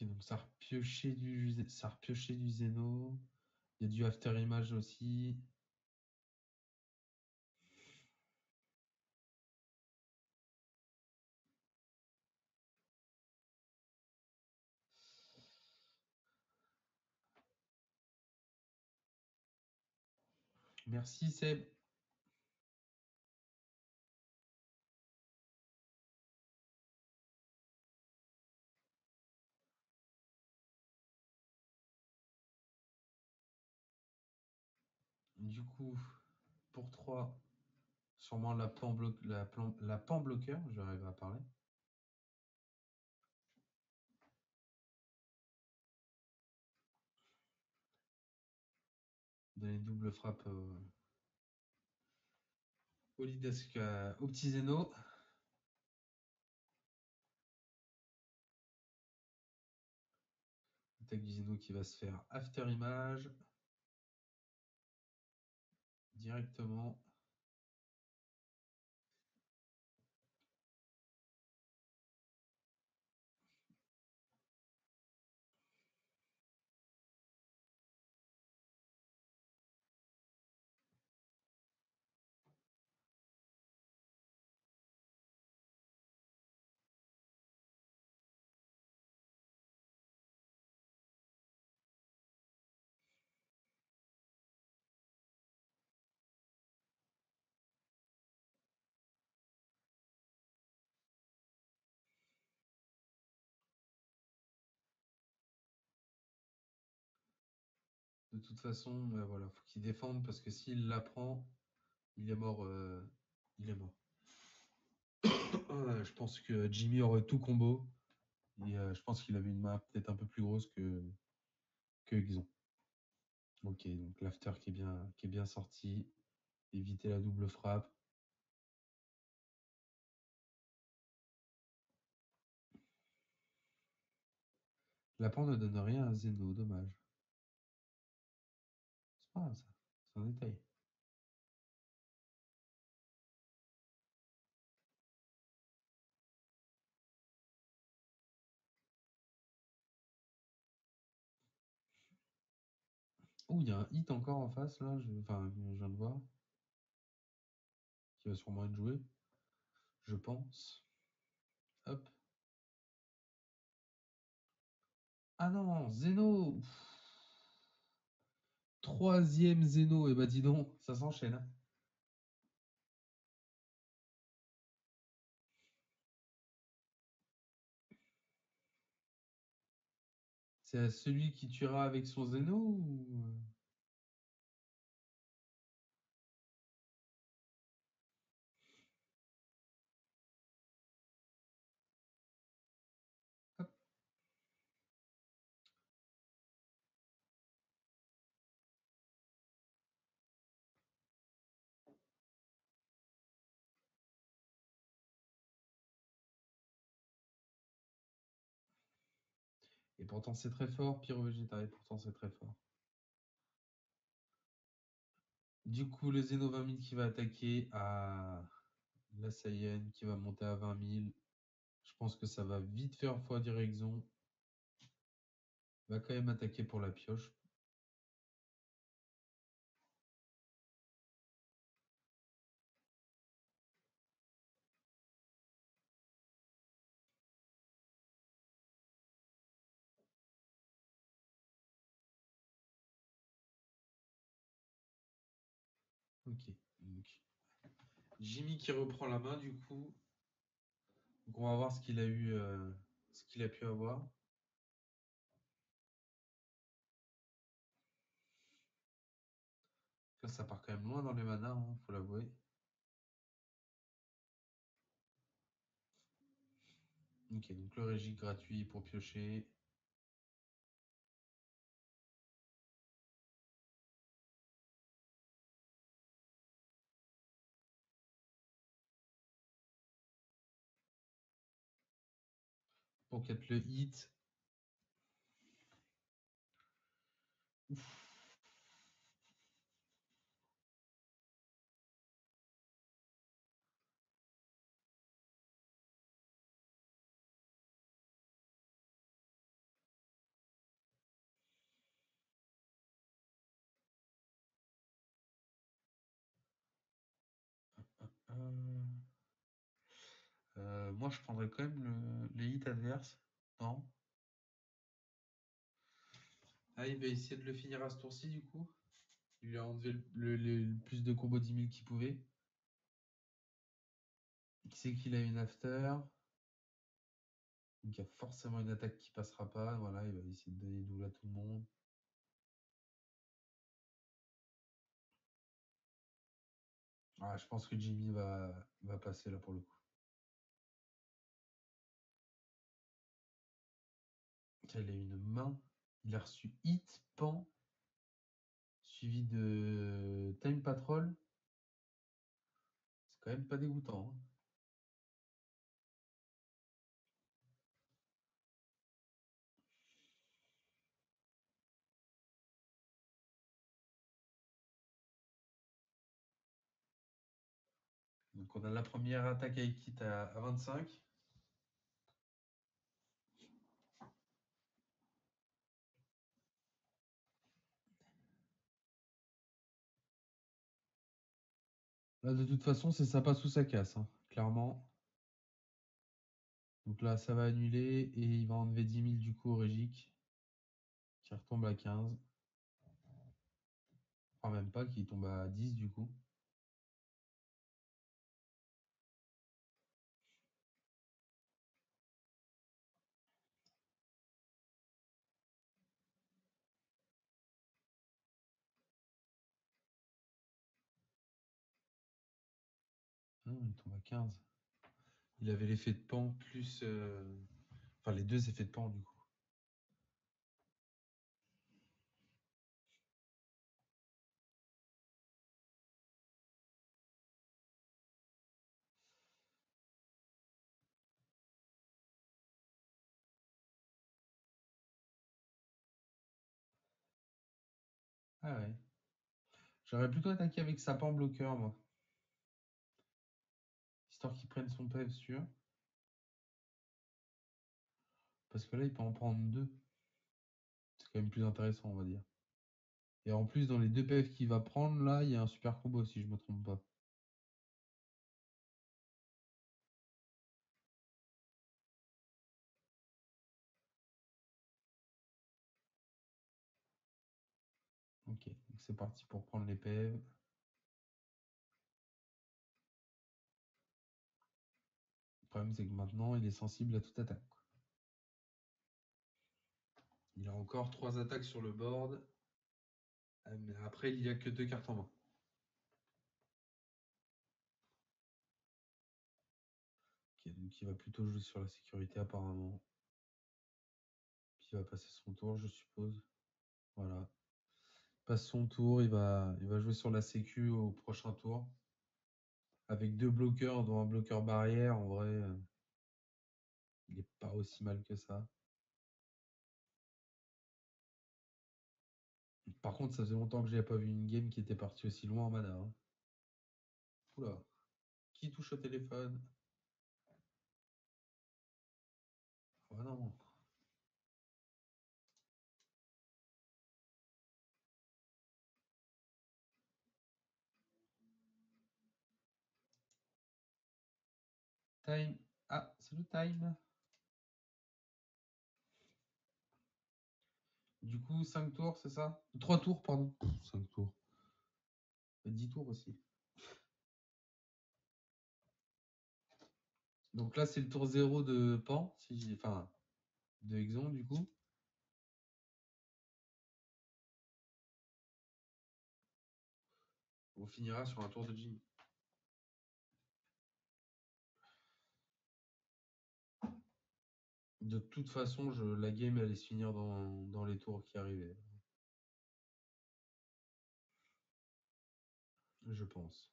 Ok, donc ça a repioché du Zeno. Il y a du After Image aussi. Merci Seb. Du coup, pour 3, sûrement la pan bloqueur, j'arrive à parler. Donner double frappe au petit Zeno. Attaque du Zeno qui va se faire After Image directement. De toute façon, voilà, faut qu'il défende parce que s'il la prend, il est mort. Il est mort. Je pense que Jimmy aurait tout combo. Et je pense qu'il avait une main peut-être un peu plus grosse que Xon. Ok, donc l'after qui est bien sorti. Éviter la double frappe. La pan ne donne rien à Zeno, dommage. C'est pas grave ça, c'est un détail. Oh, il y a un hit encore en face là, enfin, je viens de voir. Qui va sûrement être joué, je pense. Hop. Ah non, Zeno. Troisième Zeno, et bah dis donc, ça s'enchaîne. Hein. C'est celui qui tuera avec son Zeno ou... Hop. Et pourtant c'est très fort, Pyro-Végétal, et pourtant c'est très fort. Du coup, le Zeno 20 000 qui va attaquer à la Saiyan qui va monter à 20 000. Je pense que ça va vite faire fois direction. Va quand même attaquer pour la pioche. Ok. Donc, Jimmy qui reprend la main du coup. Donc on va voir ce qu'il a eu, ce qu'il a pu avoir. Ça part quand même loin dans les manas, hein, faut l'avouer. Ok, donc le régie gratuit pour piocher. Pocket le hit. Ouf. Moi, je prendrais quand même les hits adverses. Non. Ah, il va essayer de le finir à ce tour-ci, du coup. Il lui a enlevé le plus de combos 10 000 qu'il pouvait. Qui sait qu'il a une after. Donc, il y a forcément une attaque qui passera pas. Voilà, il va essayer de donner double à tout le monde. Ah, je pense que Jimmy va passer là pour le coup. Tiens, il a une main. Il a reçu hit, pan, suivi de time patrol. C'est quand même pas dégoûtant, hein. Donc on a la première attaque avec hit à 25. Là, de toute façon, c'est ça passe ou ça casse, hein, clairement. Donc là, ça va annuler et il va enlever 10 000 du coup au Régic, qui retombe à 15. Enfin, même pas, qui tombe à 10 du coup. Non, il tombe à 15. Il avait l'effet de pan plus. Enfin, les deux effets de pan du coup. Ah ouais. J'aurais plutôt attaqué avec sa pan bloqueur, moi. Histoire qu'il prenne son PF sûr. Parce que là, il peut en prendre deux. C'est quand même plus intéressant, on va dire. Et en plus, dans les deux PF qu'il va prendre, là, il y a un super combo, si je me trompe pas. Ok, donc c'est parti pour prendre les PF. Le problème, c'est que maintenant, il est sensible à toute attaque. Il a encore 3 attaques sur le board. Mais après, il n'y a que 2 cartes en main. Ok, donc il va plutôt jouer sur la sécurité apparemment. Puis il va passer son tour, je suppose. Voilà. Il passe son tour, il va jouer sur la sécu au prochain tour. Avec 2 bloqueurs, dont un bloqueur barrière, en vrai, il n'est pas aussi mal que ça. Par contre, ça faisait longtemps que je n'avais pas vu une game qui était partie aussi loin en mana, hein. Oula. Qui touche au téléphone? Oh non. Time. Ah, c'est le time. Du coup, 5 tours, c'est ça? 3 tours, pardon. 5 tours. 10 tours aussi. Donc là, c'est le tour 0 de Pan, enfin, de Exon, du coup. On finira sur un tour de Jimmy. De toute façon, la game allait se finir dans les tours qui arrivaient. Je pense.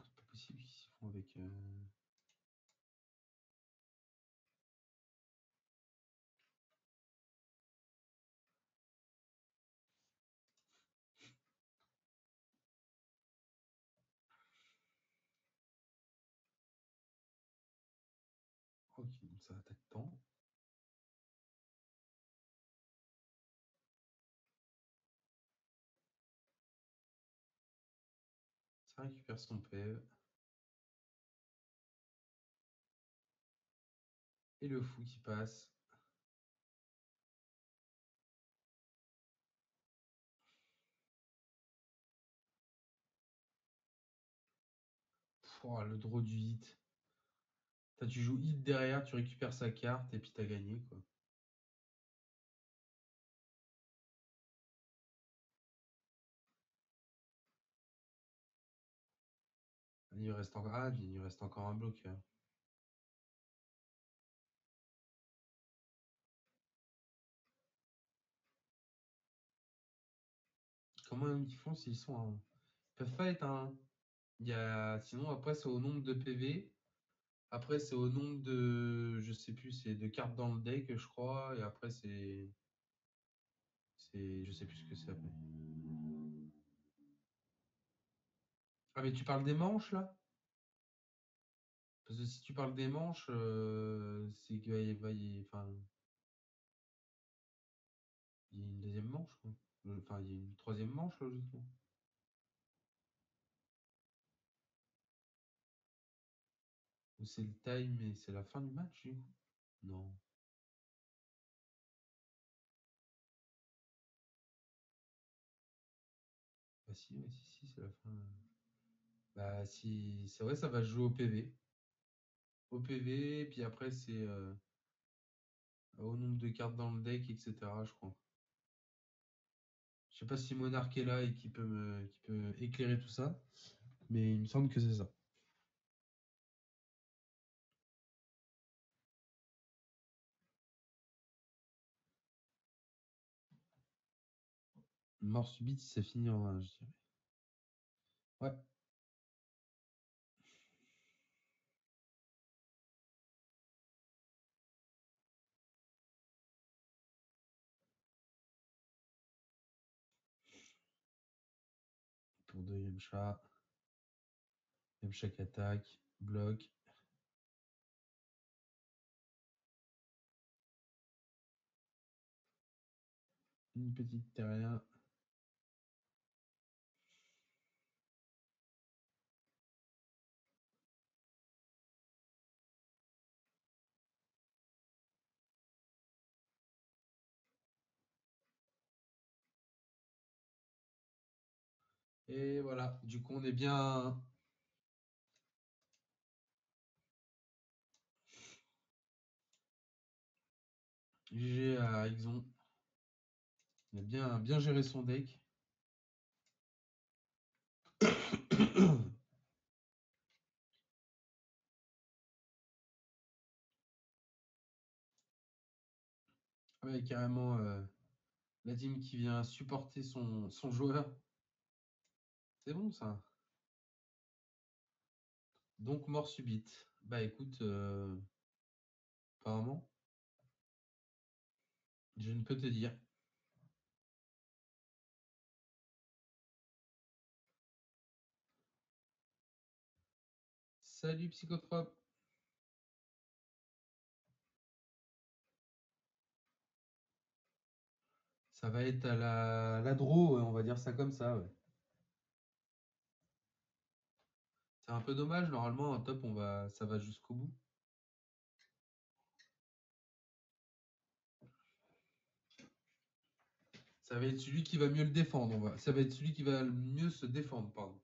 C'est pas possible qu'ils s'y font avec. Ok, donc ça attaque tant. Ça récupère son PV. Et le fou qui passe. Oh, le draw du hit. Tu joues hit derrière, tu récupères sa carte et puis t'as gagné, quoi. Il reste encore, il reste encore un bloqueur. Comment ils font s'ils sont un... Ils peuvent pas être un... Sinon, après, c'est au nombre de PV. Après, c'est au nombre de... Je sais plus, c'est de cartes dans le deck, je crois. Et après, c'est... Je sais plus ce que c'est après. Ah, mais tu parles des manches, là? Parce que si tu parles des manches, c'est qu'il enfin, il y a une deuxième manche, quoi. Enfin, il y a une troisième manche, logiquement. Ou c'est le time et c'est la fin du match, du coup? Non. Bah si, ouais, si, c'est la fin. Bah si, c'est vrai, ça va se jouer au PV. Au PV, puis après c'est au nombre de cartes dans le deck, etc. Je crois. Je sais pas si Monarch est là et qui peut éclairer tout ça, mais il me semble que c'est ça. Mort subite, ça finit en 1, je dirais. Ouais. Tour de Yamcha. Yamcha qui attaque. Bloc. Une petite terrien. Et voilà, du coup on est bien. GG à Exon. Il a bien géré son deck. Ouais, carrément la team qui vient supporter son joueur. C'est bon ça. Donc mort subite. Bah écoute, apparemment, je ne peux te dire. Salut Psychotrope. Ça va être à la draw, on va dire ça comme ça. Ouais. C'est un peu dommage, normalement en top ça va jusqu'au bout. Ça va être celui qui va mieux le défendre. Ça va être celui qui va le mieux se défendre, pardon.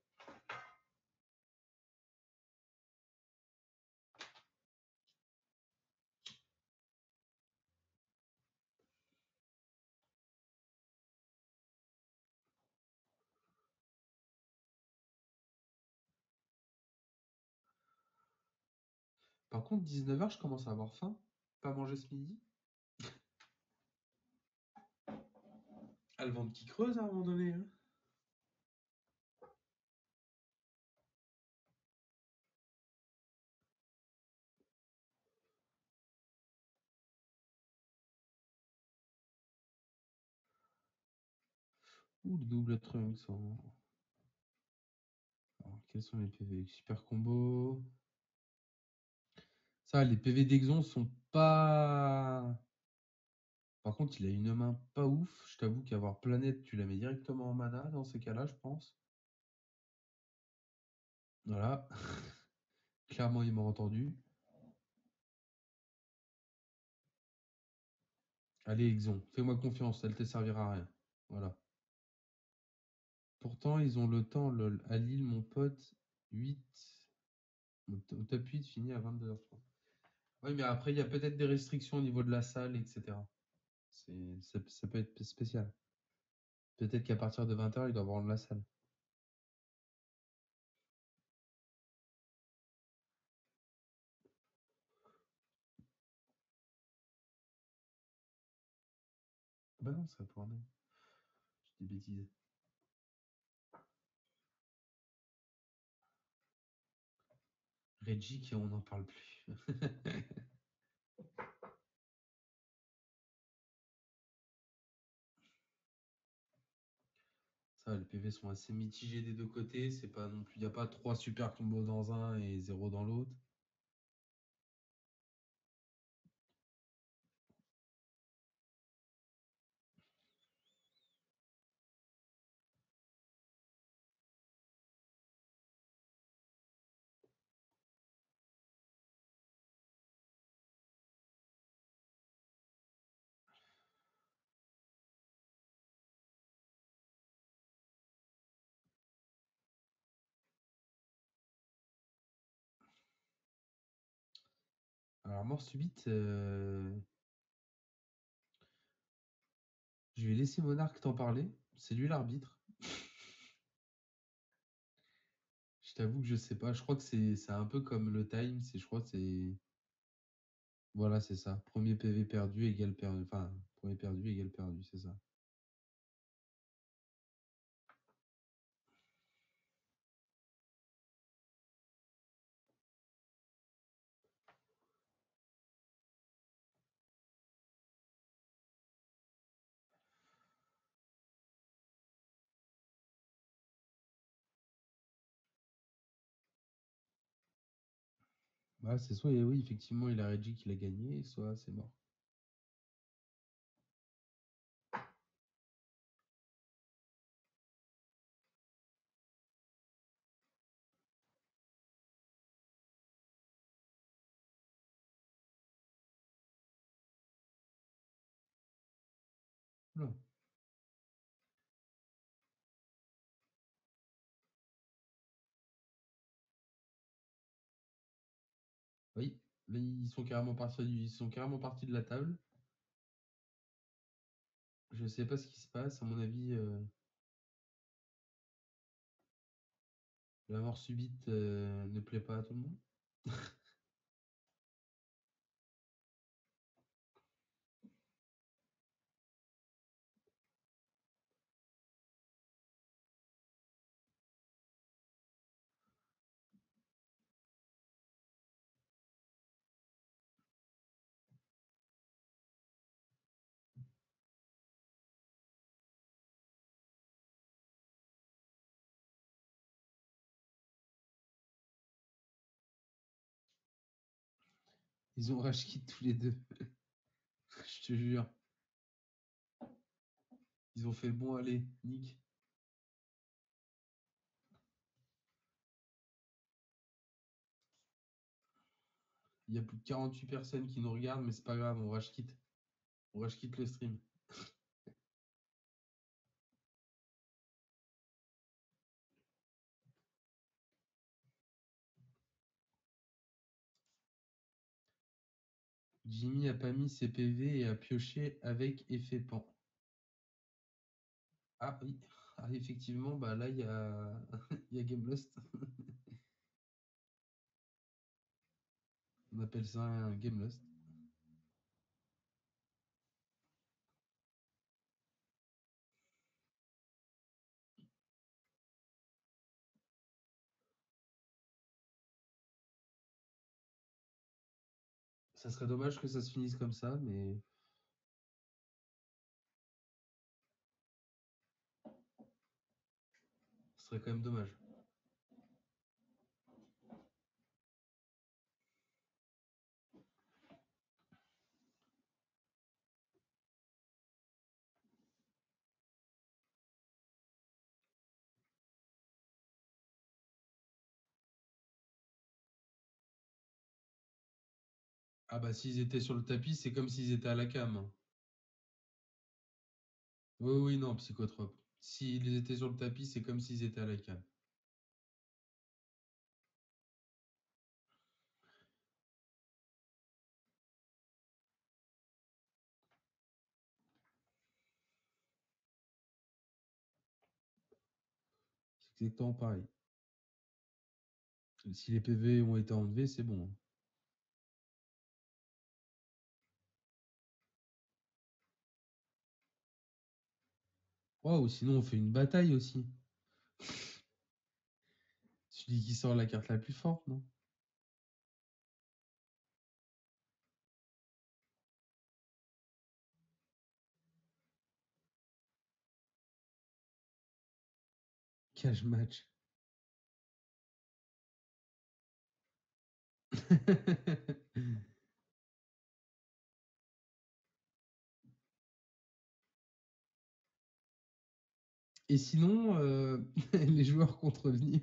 Par contre, 19h, je commence à avoir faim. Pas manger ce midi. Ah, le ventre qui creuse à un moment donné. Hein. Ouh, le double trunk. Alors, quels sont les PV? Super combo. Ça, les PV d'Exon sont pas. Par contre, il a une main pas ouf. Je t'avoue qu'avoir planète, tu la mets directement en mana dans ces cas-là, je pense. Voilà. Clairement, il m'a entendu. Allez, Exon, fais-moi confiance, elle te servira à rien. Voilà. Pourtant, ils ont le temps, lol. À Lille, mon pote, 8. Au top 8 finit à 22h30. Oui, mais après, il y a peut-être des restrictions au niveau de la salle, etc. Ça peut être spécial. Peut-être qu'à partir de 20h, il doit avoir la salle. Bah non, ça pourrait. Je dis des bêtises. Reggie, on n'en parle plus. Ça, les PV sont assez mitigés des deux côtés. C'est pas non plus. Il n'y a pas 3 super combos dans un et 0 dans l'autre. Alors, mort subite, je vais laisser Monarque t'en parler. C'est lui l'arbitre. Je t'avoue que je sais pas. Je crois que c'est un peu comme le time. Je crois que c'est. Voilà, c'est ça. Premier PV perdu égale perdu. Enfin, premier perdu égale perdu, c'est ça. Bah, c'est soit, oui, effectivement, il a Reggie qui l'a gagné, soit c'est mort. Oula. Oui, là, ils sont carrément partis de la table. Je sais pas ce qui se passe. À mon avis, la mort subite ne plaît pas à tout le monde. Ils ont rage quit tous les deux. Je te jure. Ils ont fait bon, allez, Nick. Il y a plus de 48 personnes qui nous regardent, mais c'est pas grave, on rage quitte. On rage quitte le stream. Jimmy a pas mis ses PV et a pioché avec effet pan. Ah oui, ah, effectivement, bah là il y a, il y a Game Lost. On appelle ça un Game Lost. Ça serait dommage que ça se finisse comme ça, mais ce serait quand même dommage. Ah bah s'ils étaient sur le tapis, c'est comme s'ils étaient à la cam. Oui, oui, non, psychotrope. S'ils étaient sur le tapis, c'est comme s'ils étaient à la cam. C'est exactement pareil. Si les PV ont été enlevés, c'est bon. Waouh, sinon on fait une bataille aussi. Celui qui sort la carte la plus forte, non? Cash match. Et sinon, les joueurs contre venir.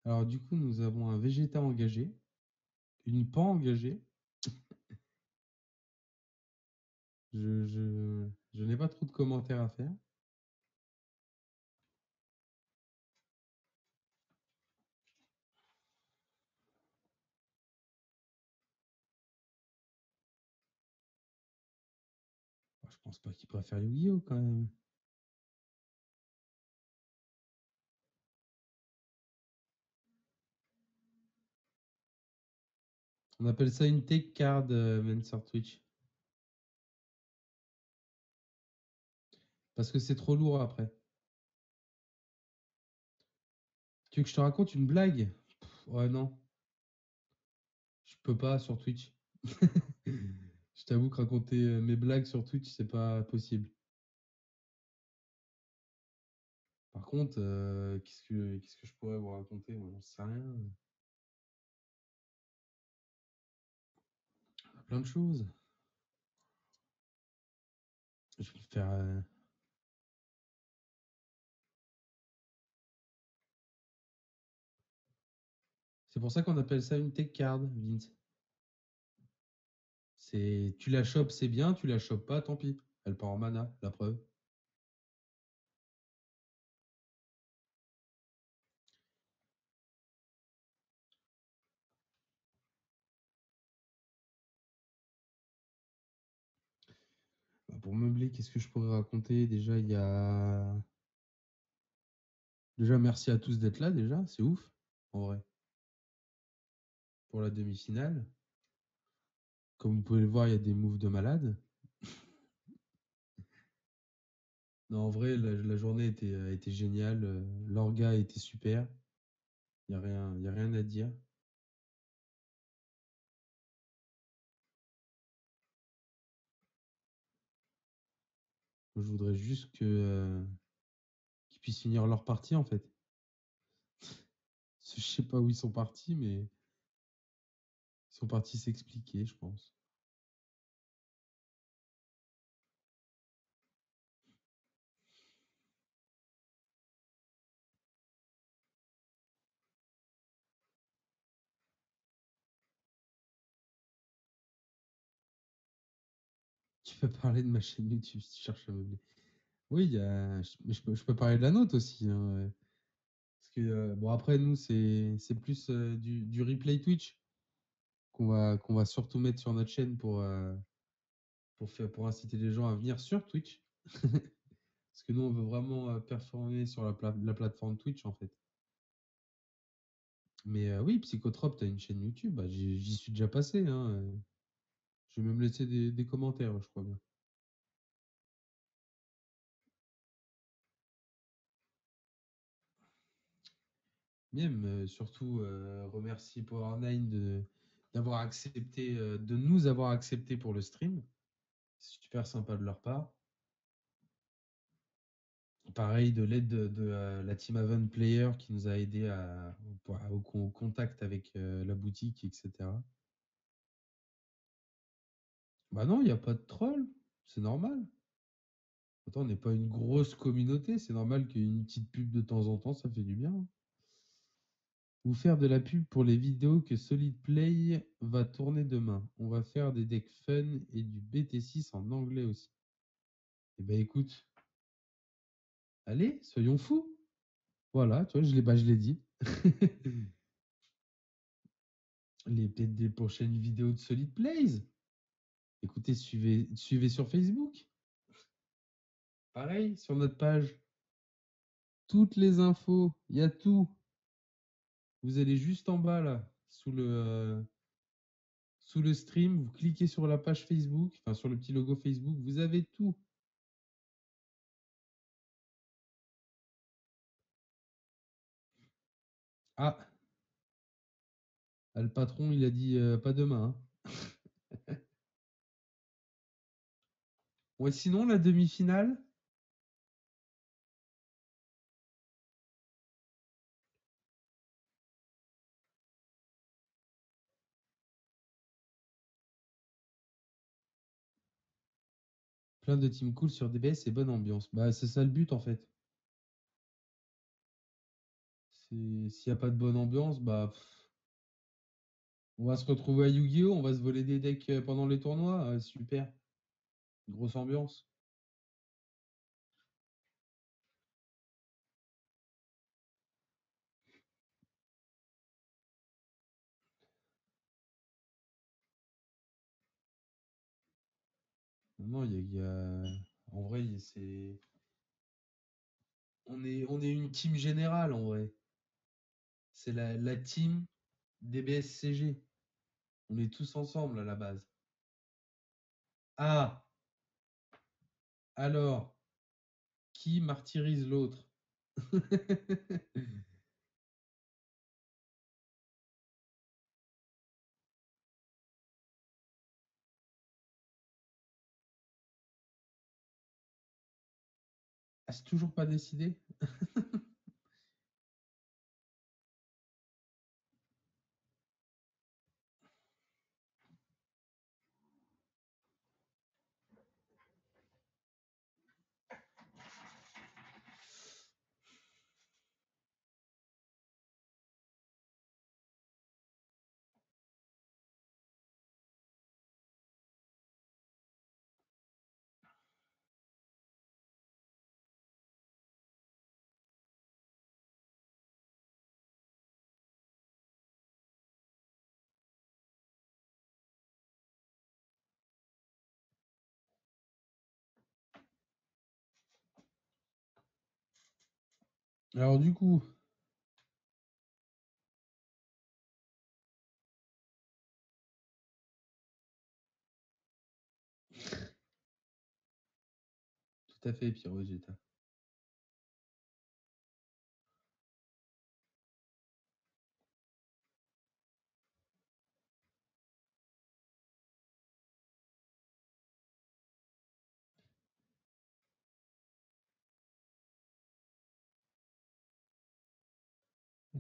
Alors du coup, nous avons un Vegeta engagé, une Pan engagée. Je n'ai pas trop de commentaires à faire. Je pense pas qu'il préfère Yu-Gi-Oh quand même. On appelle ça une take card, même sur Twitch. Parce que c'est trop lourd après. Tu veux que je te raconte une blague? Ouais, non. Je peux pas sur Twitch. Je t'avoue que raconter mes blagues sur Twitch, c'est pas possible. Par contre, qu'est-ce que je pourrais vous raconter? Moi, j'en sais rien. Plein de choses. Je peux te faire. C'est pour ça qu'on appelle ça une tech card, Vince. C'est tu la chopes, c'est bien, tu la chopes pas, tant pis. Elle part en mana, la preuve. Bah, pour meubler, qu'est-ce que je pourrais raconter? Déjà, il y a. Déjà, merci à tous d'être là, déjà, c'est ouf, en vrai. Pour la demi-finale. Comme vous pouvez le voir, il y a des moves de malade. Non, en vrai, la journée était géniale. L'orga était super. Il n'y a rien à dire. Moi, je voudrais juste qu'ils puissent finir leur partie, en fait. Je sais pas où ils sont partis, mais ils sont partis s'expliquer, je pense. Tu peux parler de ma chaîne YouTube si tu cherches à meubler. Oui, mais je peux parler de la nôtre aussi, hein. Parce que, bon, après, nous, c'est plus du replay Twitch qu'on va surtout mettre sur notre chaîne pour inciter les gens à venir sur Twitch. Parce que nous, on veut vraiment performer sur la plateforme Twitch, en fait. Mais oui, Psychotrope, tu as une chaîne YouTube. Bah, j'y suis déjà passé, hein. Je vais même laisser des commentaires, je crois bien. Même, surtout, remercier Power9 d'avoir accepté, de nous avoir accepté pour le stream. C'est super sympa de leur part. Pareil, de l'aide de la team Haven Player qui nous a aidé au contact avec la boutique, etc. Bah non, il n'y a pas de troll. C'est normal. Attends, on n'est pas une grosse communauté. C'est normal qu'une petite pub de temps en temps, ça fait du bien, hein. Ou faire de la pub pour les vidéos que Solid Play va tourner demain. On va faire des decks fun et du BT6 en anglais aussi. Eh ben écoute, allez, soyons fous. Voilà, tu vois, je l'ai dit. Peut-être des prochaines vidéos de Solid Plays. Écoutez, suivez sur Facebook. Pareil, sur notre page. Toutes les infos, il y a tout. Vous allez juste en bas là, sous le stream, vous cliquez sur la page Facebook, enfin sur le petit logo Facebook, vous avez tout. Ah, le patron, il a dit pas demain, hein. Ouais, sinon, la demi-finale, plein de teams cool sur DBS et bonne ambiance. Bah, c'est ça le but en fait. S'il n'y a pas de bonne ambiance, bah, on va se retrouver à Yu-Gi-Oh! On va se voler des decks pendant les tournois. Super. Grosse ambiance. Non, en vrai, on est une team générale en vrai. C'est la team DBSCG. On est tous ensemble à la base. Ah, alors, qui martyrise l'autre? Ah, c'est toujours pas décidé? Alors du coup, tout à fait, Pierrot Vegeta.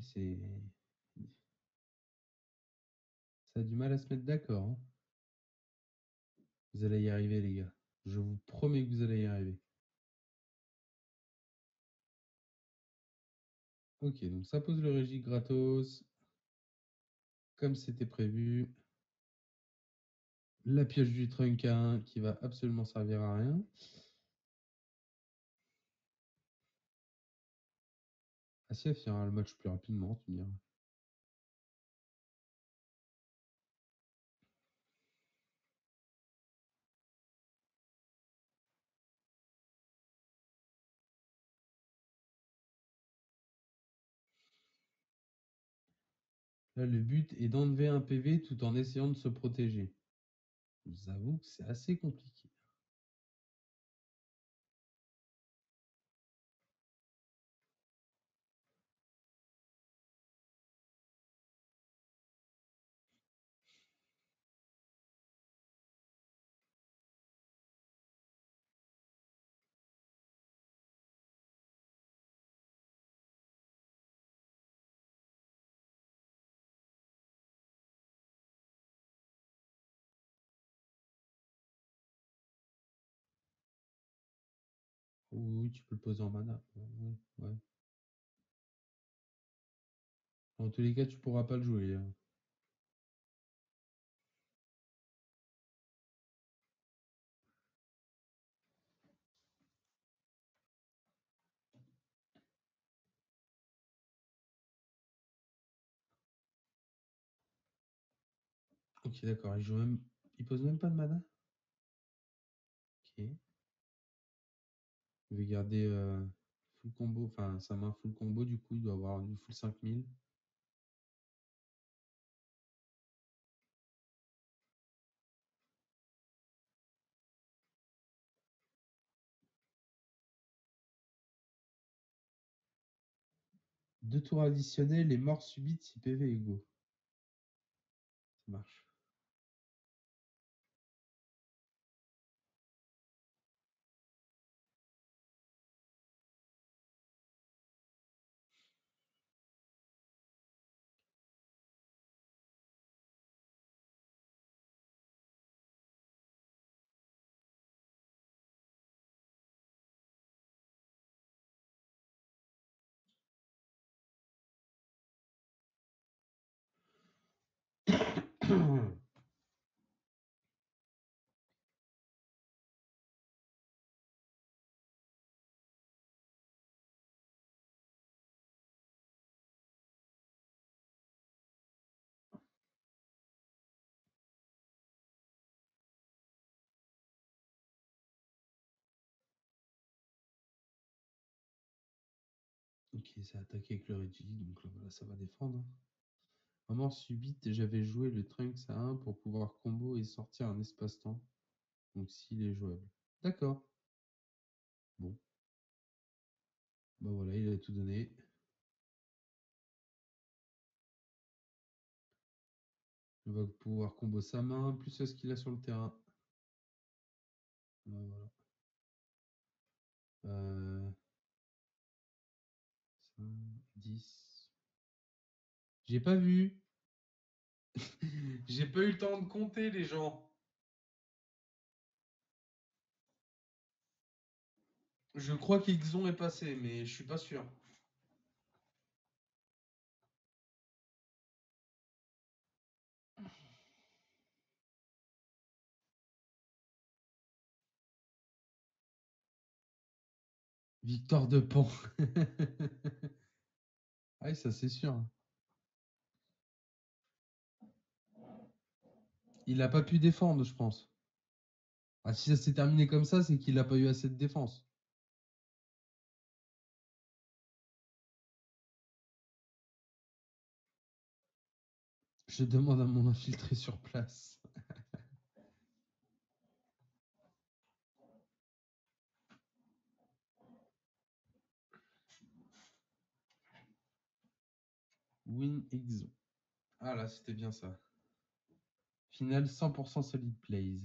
C'est... Ça a du mal à se mettre d'accord, hein. Vous allez y arriver, les gars. Je vous promets que vous allez y arriver. Ok, donc ça pose le régie gratos, comme c'était prévu. La pioche du trunk à 1 qui va absolument servir à rien. Ah si, elle finira le match plus rapidement, tu me diras. Là, le but est d'enlever un PV tout en essayant de se protéger. Je vous avoue que c'est assez compliqué. Oui, tu peux le poser en mana. Ouais, ouais. En tous les cas, tu pourras pas le jouer. Ok, d'accord. Il pose même pas de mana. Ok. Il va garder full combo. Enfin, sa main full combo, du coup, il doit avoir du full 5000. Deux tours additionnels et mort subite si PV égaux. Ça marche. Ok, ça attaque avec le Reggie, donc là, voilà, ça va défendre. À mort subite, j'avais joué le Trunks à 1 pour pouvoir combo et sortir un espace-temps. Donc s'il est jouable. D'accord. Bon. Bah voilà, il a tout donné. On va pouvoir combo sa main, plus ce qu'il a sur le terrain. Bah voilà. 5, 10. J'ai pas vu. J'ai pas eu le temps de compter les gens. Je crois qu'Ixon est passé, mais je suis pas sûr. Victor de Pan. Ah, ça c'est sûr. Il a pas pu défendre, je pense. Ah, si ça s'est terminé comme ça, c'est qu'il a pas eu assez de défense. Je demande à mon infiltré sur place. Win Exo. Ah là, c'était bien ça. Finale 100% solid plays.